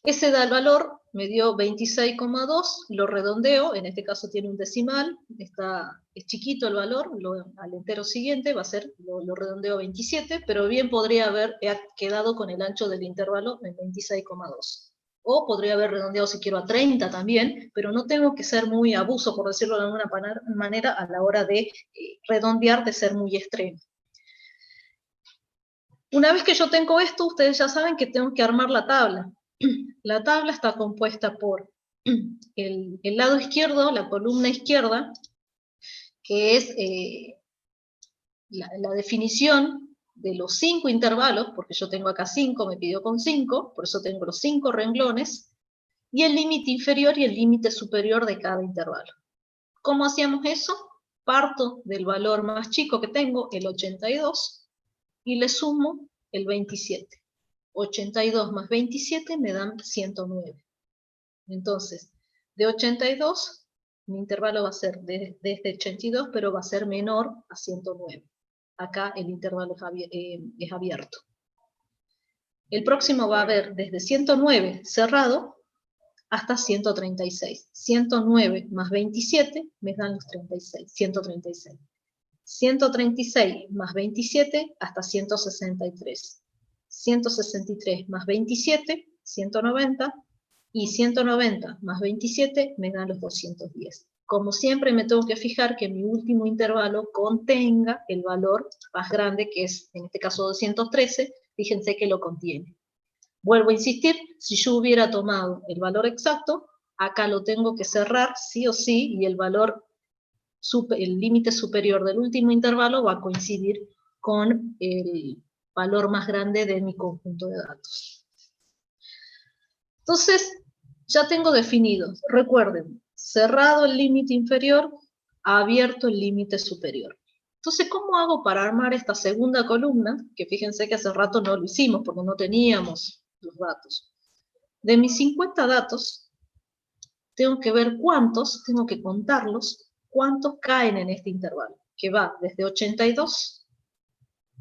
Ese da el valor, me dio 26,2, lo redondeo, en este caso tiene un decimal, es chiquito el valor, al entero siguiente va a ser, lo redondeo a 27, pero bien podría haber quedado con el ancho del intervalo en 26,2. O podría haber redondeado si quiero a 30 también, pero no tengo que ser muy abuso, por decirlo de alguna manera, a la hora de redondear, de ser muy extremo. Una vez que yo tengo esto, ustedes ya saben que tengo que armar la tabla. La tabla está compuesta por el lado izquierdo, la columna izquierda, que es la definición de los 5 intervalos, porque yo tengo acá 5, me pidió con 5, por eso tengo los 5 renglones, y el límite inferior y el límite superior de cada intervalo. ¿Cómo hacíamos eso? Parto del valor más chico que tengo, el 82, y le sumo el 27. 82 más 27 me dan 109. Entonces, de 82, mi intervalo va a ser desde 82, pero va a ser menor a 109. Acá el intervalo es abierto. El próximo va a haber desde 109 cerrado hasta 136. 109 más 27 me dan los 36, 136. 136 más 27 hasta 163. 163 más 27, 190, y 190 más 27 me dan los 210. Como siempre me tengo que fijar que mi último intervalo contenga el valor más grande, que es en este caso 213, fíjense que lo contiene. Vuelvo a insistir, si yo hubiera tomado el valor exacto, acá lo tengo que cerrar sí o sí, y el límite superior del último intervalo va a coincidir con el valor más grande de mi conjunto de datos. Entonces, ya tengo definido, recuerden, cerrado el límite inferior, abierto el límite superior. Entonces, ¿cómo hago para armar esta segunda columna? Que fíjense que hace rato no lo hicimos porque no teníamos los datos. De mis 50 datos, tengo que ver cuántos, tengo que contarlos, cuántos caen en este intervalo, que va desde 82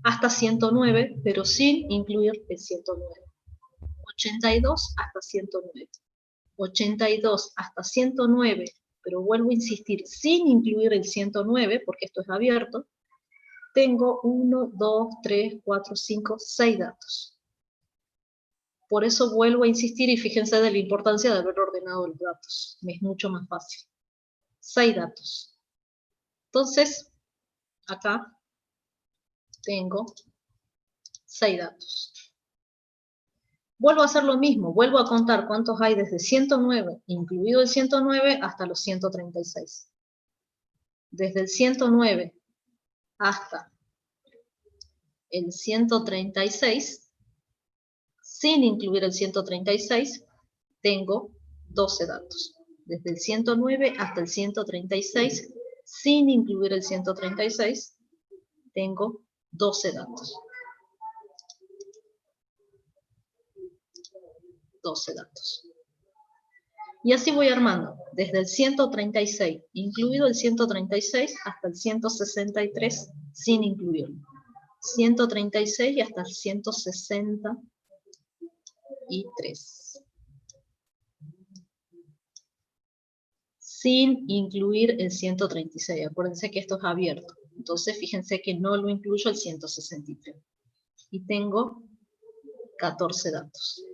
hasta 109, pero sin incluir el 109. 82 hasta 109. 82 hasta 109, pero vuelvo a insistir, sin incluir el 109, porque esto es abierto, tengo 1, 2, 3, 4, 5, 6 datos. Por eso vuelvo a insistir, y fíjense de la importancia de haber ordenado los datos. Me es mucho más fácil. 6 datos. Entonces, acá tengo 6 datos. Vuelvo a hacer lo mismo, vuelvo a contar cuántos hay desde 109, incluido el 109, hasta los 136. Desde el 109 hasta el 136, sin incluir el 136, tengo 12 datos. Desde el 109 hasta el 136, sin incluir el 136, tengo 12 datos. 12 datos. Y así voy armando, desde el 136, incluido el 136, hasta el 163, sin incluirlo. 136 y hasta el 163. Sin incluir el 136. Acuérdense que esto es abierto. Entonces, fíjense que no lo incluyo el 163. Y tengo 14 datos.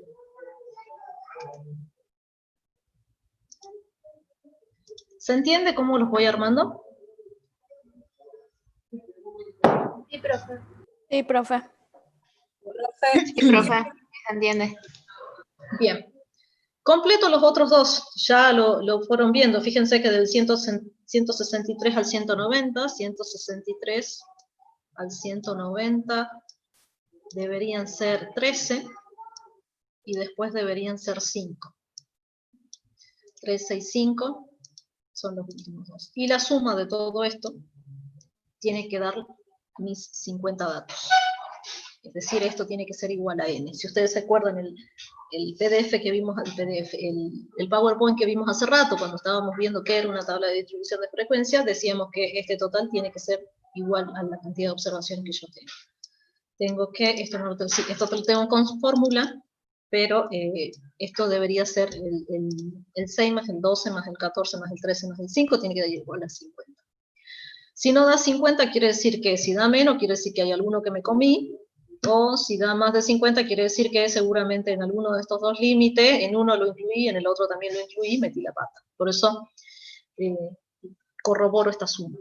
¿Se entiende cómo los voy armando? Sí, profe. Sí, profe. Sí, profe. ¿Se entiende? Bien. Completo los otros dos, ya lo fueron viendo. Fíjense que del 163 al 190, 163 al 190 deberían ser 13, y después deberían ser 5. 13 y 5 son los últimos dos. Y la suma de todo esto tiene que dar mis 50 datos. Es decir, esto tiene que ser igual a n. Si ustedes se acuerdan, el PDF que vimos, el PowerPoint que vimos hace rato, cuando estábamos viendo qué era una tabla de distribución de frecuencia, decíamos que este total tiene que ser igual a la cantidad de observaciones que yo tengo. Tengo que, esto lo tengo con fórmula, pero esto debería ser el 6 más el 12 más el 14 más el 13 más el 5, tiene que dar igual a 50. Si no da 50, quiere decir que si da menos, quiere decir que hay alguno que me comí, o si da más de 50, quiere decir que seguramente en alguno de estos dos límites, en uno lo incluí, en el otro también lo incluí, metí la pata. Por eso corroboro esta suma.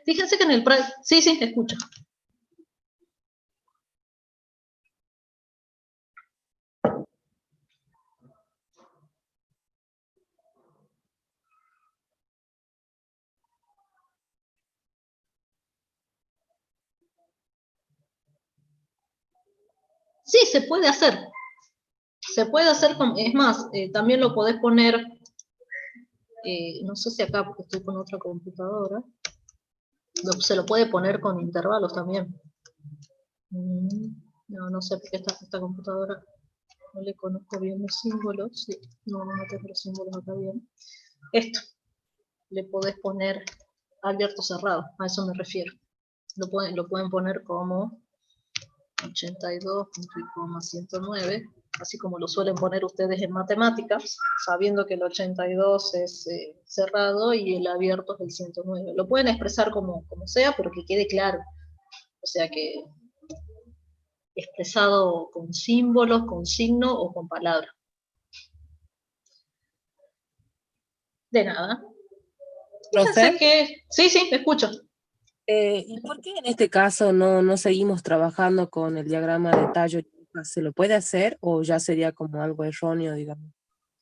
Fíjense que en el... Sí, escucho. Sí, se puede hacer. Se puede hacer, es más, también lo podés poner, no sé si acá, porque estoy con otra computadora, se lo puede poner con intervalos también. No sé, porque esta computadora no le conozco bien los símbolos. Sí, no tengo los símbolos acá bien. Esto, le podés poner abierto cerrado, a eso me refiero. Lo pueden poner como 82,109, así como lo suelen poner ustedes en matemáticas, sabiendo que el 82 es cerrado y el abierto es el 109. Lo pueden expresar como sea, pero que quede claro. O sea que expresado con símbolos, con signo o con palabra. De nada. Fíjense que... Sí, escucho. ¿Y por qué en este caso no seguimos trabajando con el diagrama de tallo? ¿Se lo puede hacer o ya sería como algo erróneo, digamos,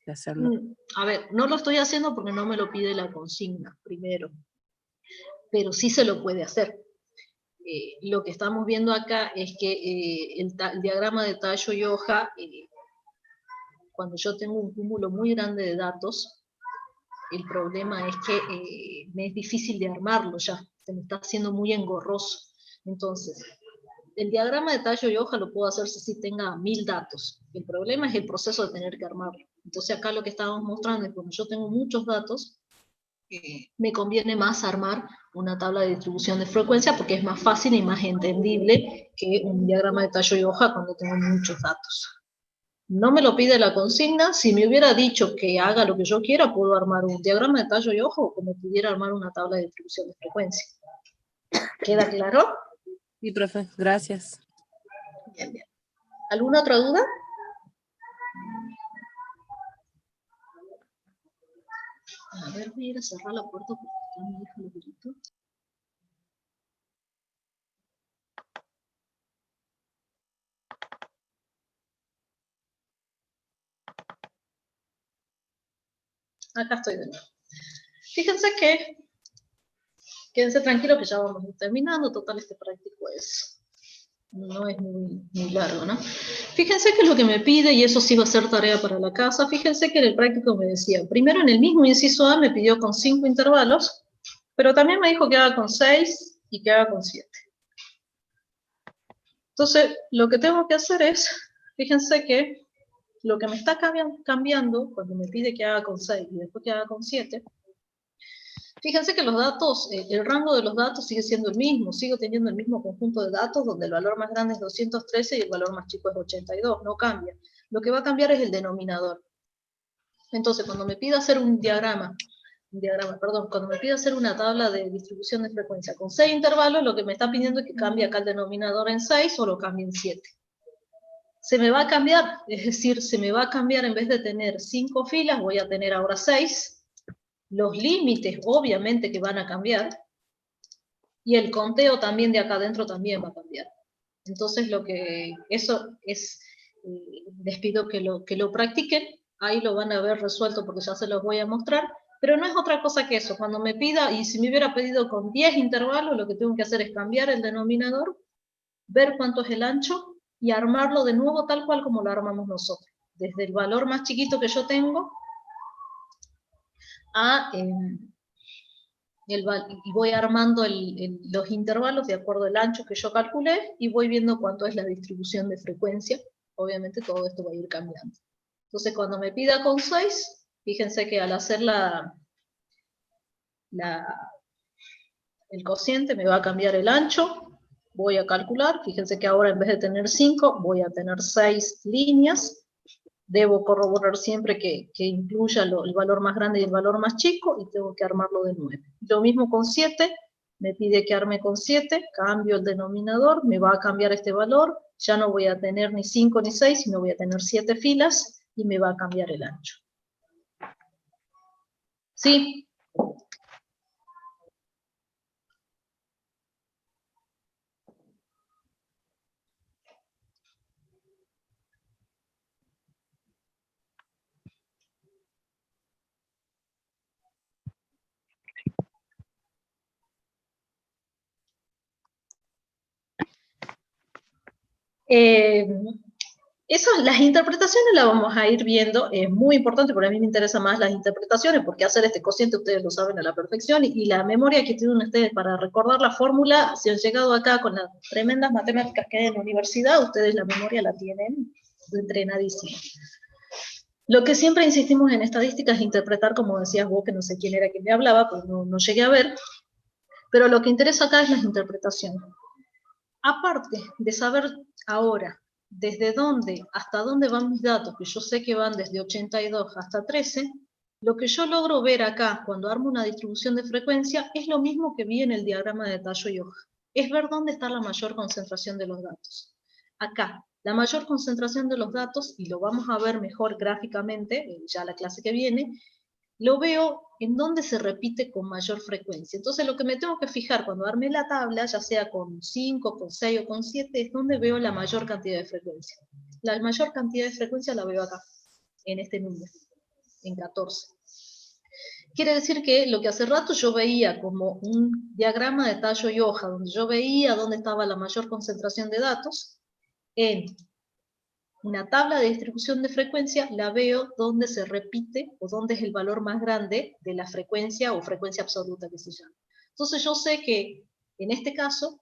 de hacerlo? A ver, no lo estoy haciendo porque no me lo pide la consigna, primero. Pero sí se lo puede hacer. Lo que estamos viendo acá es que el diagrama de tallo y hoja, cuando yo tengo un cúmulo muy grande de datos, el problema es que me es difícil de armarlo ya, se me está haciendo muy engorroso. Entonces, el diagrama de tallo y hoja lo puedo hacer si tenga 1000 datos. El problema es el proceso de tener que armarlo. Entonces acá lo que estábamos mostrando es que cuando yo tengo muchos datos, me conviene más armar una tabla de distribución de frecuencia porque es más fácil y más entendible que un diagrama de tallo y hoja cuando tengo muchos datos. No me lo pide la consigna. Si me hubiera dicho que haga lo que yo quiera, puedo armar un diagrama de tallo y hoja o como pudiera armar una tabla de distribución de frecuencia. ¿Queda claro? Sí, profe, gracias. Bien. ¿Alguna otra duda? A ver, voy a ir a cerrar la puerta porque está mi hijo lo gritó. Acá estoy de nuevo. Fíjense que, quédense tranquilos que ya vamos a ir terminando. Total, este práctico no es muy largo, ¿no? Fíjense que lo que me pide, y eso sí va a ser tarea para la casa, fíjense que en el práctico me decía, primero en el mismo inciso A me pidió con 5 intervalos, pero también me dijo que haga con 6 y que haga con 7. Entonces, lo que tengo que hacer es, fíjense que lo que me está cambiando cuando me pide que haga con 6 y después que haga con 7, fíjense que los datos, el rango de los datos sigue siendo el mismo, sigo teniendo el mismo conjunto de datos donde el valor más grande es 213 y el valor más chico es 82, no cambia. Lo que va a cambiar es el denominador. Entonces, cuando me pida hacer cuando me pida hacer una tabla de distribución de frecuencia con 6 intervalos, lo que me está pidiendo es que cambie acá el denominador en 6 o lo cambie en 7. Se me va a cambiar, es decir, se me va a cambiar en vez de tener 5 filas, voy a tener ahora 6. Los límites obviamente que van a cambiar, y el conteo también de acá adentro también va a cambiar. Entonces eso es, les pido que lo practiquen, ahí lo van a ver resuelto porque ya se los voy a mostrar, pero no es otra cosa que eso. Cuando me pida, y si me hubiera pedido con 10 intervalos, lo que tengo que hacer es cambiar el denominador, ver cuánto es el ancho, y armarlo de nuevo tal cual como lo armamos nosotros. Desde el valor más chiquito que yo tengo, y voy armando los intervalos de acuerdo al ancho que yo calculé, y voy viendo cuánto es la distribución de frecuencia obviamente todo esto va a ir cambiando. Entonces cuando me pida con 6, fíjense que al hacer el cociente me va a cambiar el ancho, voy a calcular, fíjense que ahora en vez de tener 5, voy a tener 6 líneas, debo corroborar siempre que incluya el valor más grande y el valor más chico, y tengo que armarlo de 9. Lo mismo con 7, me pide que arme con 7, cambio el denominador, me va a cambiar este valor, ya no voy a tener ni 5 ni 6, sino voy a tener 7 filas, y me va a cambiar el ancho. ¿Sí? Las interpretaciones las vamos a ir viendo, es muy importante, porque a mí me interesan más las interpretaciones, porque hacer este cociente ustedes lo saben a la perfección, y la memoria que tienen ustedes para recordar la fórmula, si han llegado acá con las tremendas matemáticas que hay en la universidad, ustedes la memoria la tienen entrenadísima. Lo que siempre insistimos en estadística es interpretar, como decías vos, que no sé quién era quien me hablaba, pues no llegué a ver, pero lo que interesa acá es las interpretaciones. Aparte de saber ahora desde dónde, hasta dónde van mis datos, que yo sé que van desde 82 hasta 13, lo que yo logro ver acá, cuando armo una distribución de frecuencia, es lo mismo que vi en el diagrama de tallo y hoja. Es ver dónde está la mayor concentración de los datos. Acá, la mayor concentración de los datos, y lo vamos a ver mejor gráficamente, ya la clase que viene, lo veo en donde se repite con mayor frecuencia. Entonces lo que me tengo que fijar cuando arme la tabla, ya sea con 5, con 6 o con 7, es donde veo la mayor cantidad de frecuencia. La mayor cantidad de frecuencia la veo acá, en este número, en 14. Quiere decir que lo que hace rato yo veía como un diagrama de tallo y hoja, donde yo veía dónde estaba la mayor concentración de datos, en una tabla de distribución de frecuencia la veo donde se repite o donde es el valor más grande de la frecuencia o frecuencia absoluta que se llama. Entonces yo sé que en este caso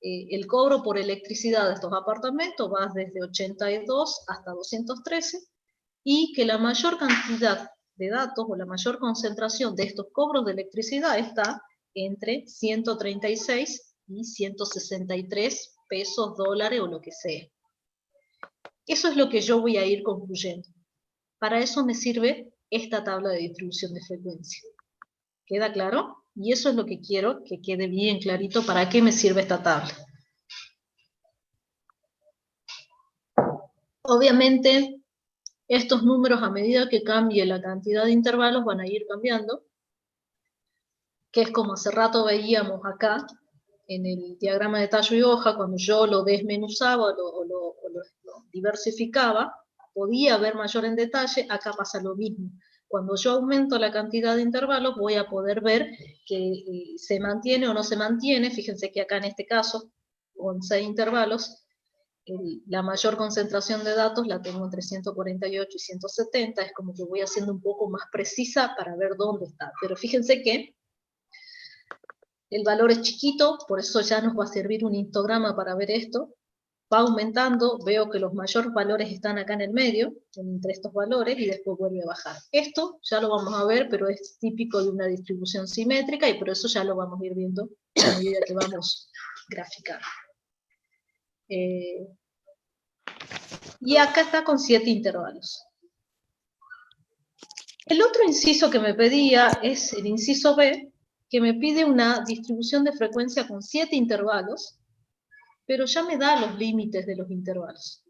el cobro por electricidad de estos apartamentos va desde 82 hasta 213 y que la mayor cantidad de datos o la mayor concentración de estos cobros de electricidad está entre 136 y 163 pesos, dólares o lo que sea. Eso es lo que yo voy a ir concluyendo. Para eso me sirve esta tabla de distribución de frecuencia. ¿Queda claro? Y eso es lo que quiero que quede bien clarito para qué me sirve esta tabla. Obviamente, estos números a medida que cambie la cantidad de intervalos van a ir cambiando, que es como hace rato veíamos acá, en el diagrama de tallo y hoja, cuando yo lo desmenuzaba o lo diversificaba, podía ver mayor en detalle, acá pasa lo mismo. Cuando yo aumento la cantidad de intervalos, voy a poder ver que se mantiene o no se mantiene. Fíjense que acá en este caso, con 6 intervalos, la mayor concentración de datos la tengo entre 148 y 170, es como que voy haciendo un poco más precisa para ver dónde está. Pero fíjense que el valor es chiquito, por eso ya nos va a servir un histograma para ver esto. Va aumentando, veo que los mayores valores están acá en el medio, entre estos valores, y después vuelve a bajar. Esto ya lo vamos a ver, pero es típico de una distribución simétrica, y por eso ya lo vamos a ir viendo a medida que vamos graficando. Y acá está con 7 intervalos. El otro inciso que me pedía es el inciso B, que me pide una distribución de frecuencia con 7 intervalos, pero ya me da los límites de los intervalos.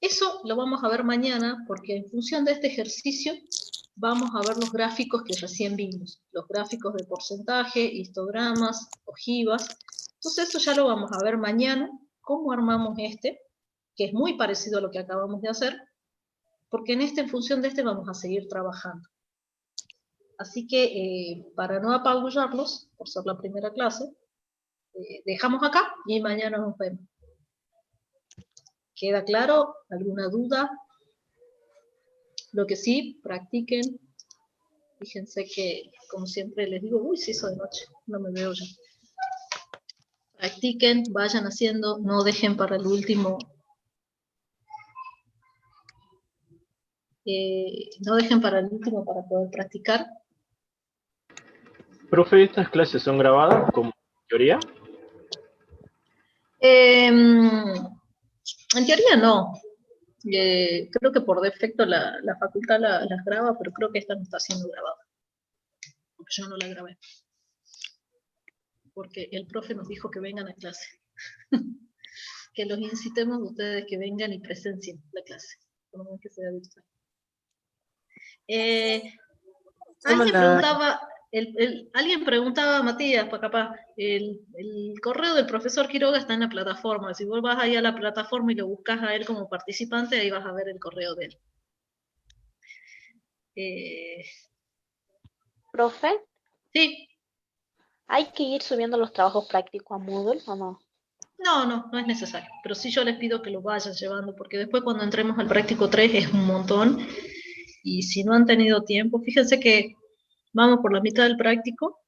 Eso lo vamos a ver mañana, porque en función de este ejercicio vamos a ver los gráficos que recién vimos, los gráficos de porcentaje, histogramas, ojivas. Entonces eso ya lo vamos a ver mañana, cómo armamos este, que es muy parecido a lo que acabamos de hacer, porque en función de este vamos a seguir trabajando. Así que para no apabullarlos, por ser la primera clase, dejamos acá y mañana nos vemos. ¿Queda claro? ¿Alguna duda? Lo que sí, practiquen. Fíjense que, como siempre les digo, uy, se hizo de noche, no me veo ya. Practiquen, vayan haciendo, no dejen para el último. No dejen para el último para poder practicar. Profe, ¿estas clases son grabadas como teoría? En teoría no. Creo que por defecto la facultad las graba, pero creo que esta no está siendo grabada. Porque yo no la grabé. Porque el profe nos dijo que vengan a clase. Que los incitemos a ustedes que vengan y presencien la clase. Por lo menos que sea virtual. Alguien preguntaba, Matías, capaz, el correo del profesor Quiroga está en la plataforma. Si vos vas ahí a la plataforma y lo buscas a él como participante, ahí vas a ver el correo de él. Profe, Sí. ¿hay que ir subiendo los trabajos prácticos a Moodle o no? No es necesario. Pero sí yo les pido que lo vayan llevando, porque después cuando entremos al práctico 3 es un montón. Y si no han tenido tiempo, fíjense que vamos por la mitad del práctico,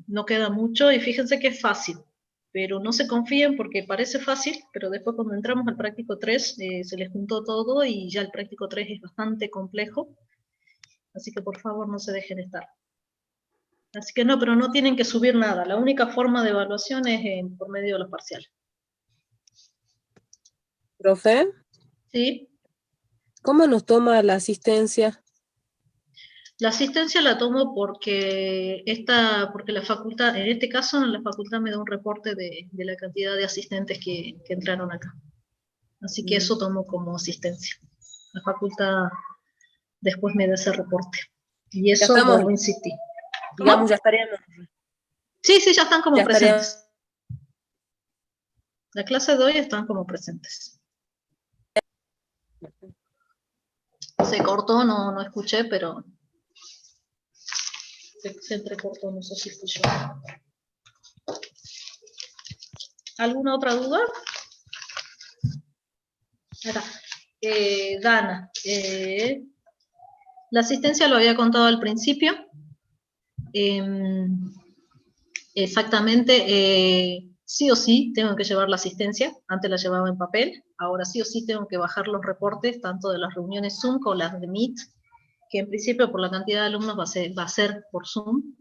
no queda mucho, y fíjense que es fácil, pero no se confíen porque parece fácil, pero después cuando entramos al práctico 3 se les juntó todo y ya el práctico 3 es bastante complejo, así que por favor no se dejen estar. Así que no, pero no tienen que subir nada, la única forma de evaluación es por medio de los parciales. Profe, ¿Sí? ¿cómo nos toma la asistencia? La asistencia la tomo porque la facultad, en este caso la facultad me da un reporte de la cantidad de asistentes que entraron acá. Así que eso tomo como asistencia. La facultad después me da ese reporte. Y eso vuelvo a insistir. Digamos, ¿Cómo? ya estaríamos. Sí, ya están como Ya presentes. La clase de hoy están como presentes. Se cortó, no escuché, pero se entrecortó, no sé si escuchó. ¿Alguna otra duda? Acá. Dana, la asistencia lo había contado al principio. Exactamente, sí o sí tengo que llevar la asistencia. Antes la llevaba en papel, ahora sí o sí tengo que bajar los reportes, tanto de las reuniones Zoom como las de Meet, que en principio por la cantidad de alumnos va a ser por Zoom.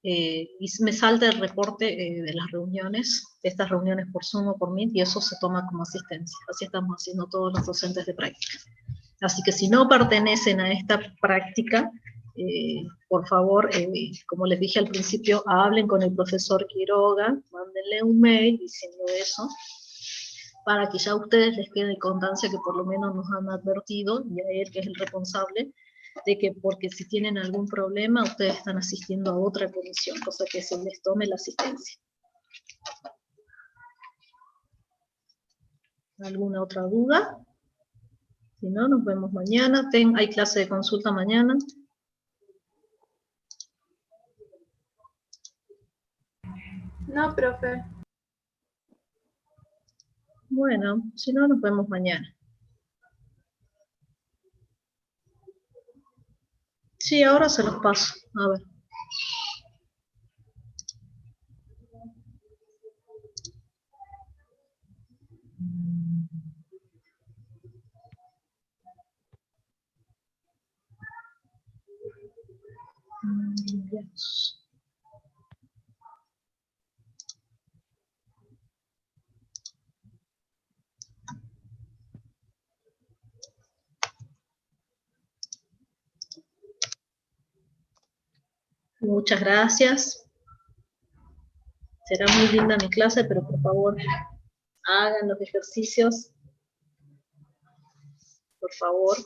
Y me salta el reporte de las reuniones, de estas reuniones por Zoom o por Meet, y eso se toma como asistencia. Así estamos haciendo todos los docentes de práctica. Así que si no pertenecen a esta práctica, por favor, como les dije al principio, hablen con el profesor Quiroga, mándenle un mail diciendo eso, para que ya a ustedes les quede constancia que por lo menos nos han advertido, y a él que es el responsable, de que porque si tienen algún problema, ustedes están asistiendo a otra comisión, cosa que se les tome la asistencia. ¿Alguna otra duda? Si no, nos vemos mañana. Hay clase de consulta mañana. No, profe. Bueno, si no, nos vemos mañana. Sí, ahora se los paso. A ver. Yes. Muchas gracias. Será muy linda mi clase, pero por favor, hagan los ejercicios. Por favor.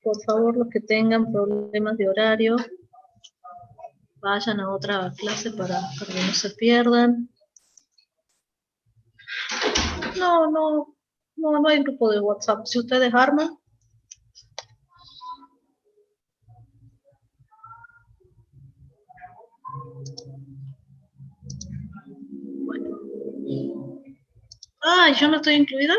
Por favor, los que tengan problemas de horario, vayan a otra clase para que no se pierdan. No hay grupo de WhatsApp. Si ustedes arman, bueno. Yo no estoy incluida.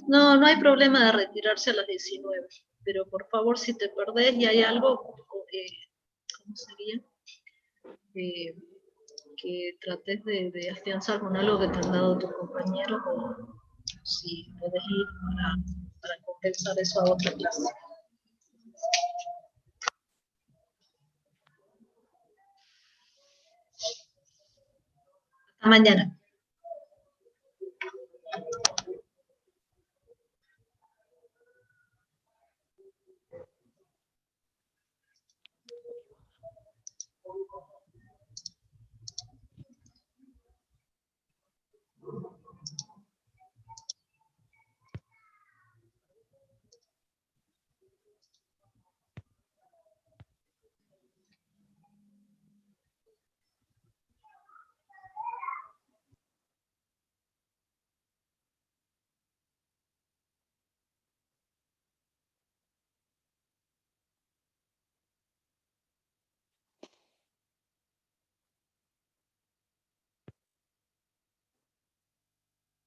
No, no hay problema de retirarse a las 19, pero por favor, si te perdés y hay algo, ¿cómo sería? Que trates de afianzar con algo que te han dado tus compañeros, o si puedes ir para compensar eso a otra clase. Hasta mañana.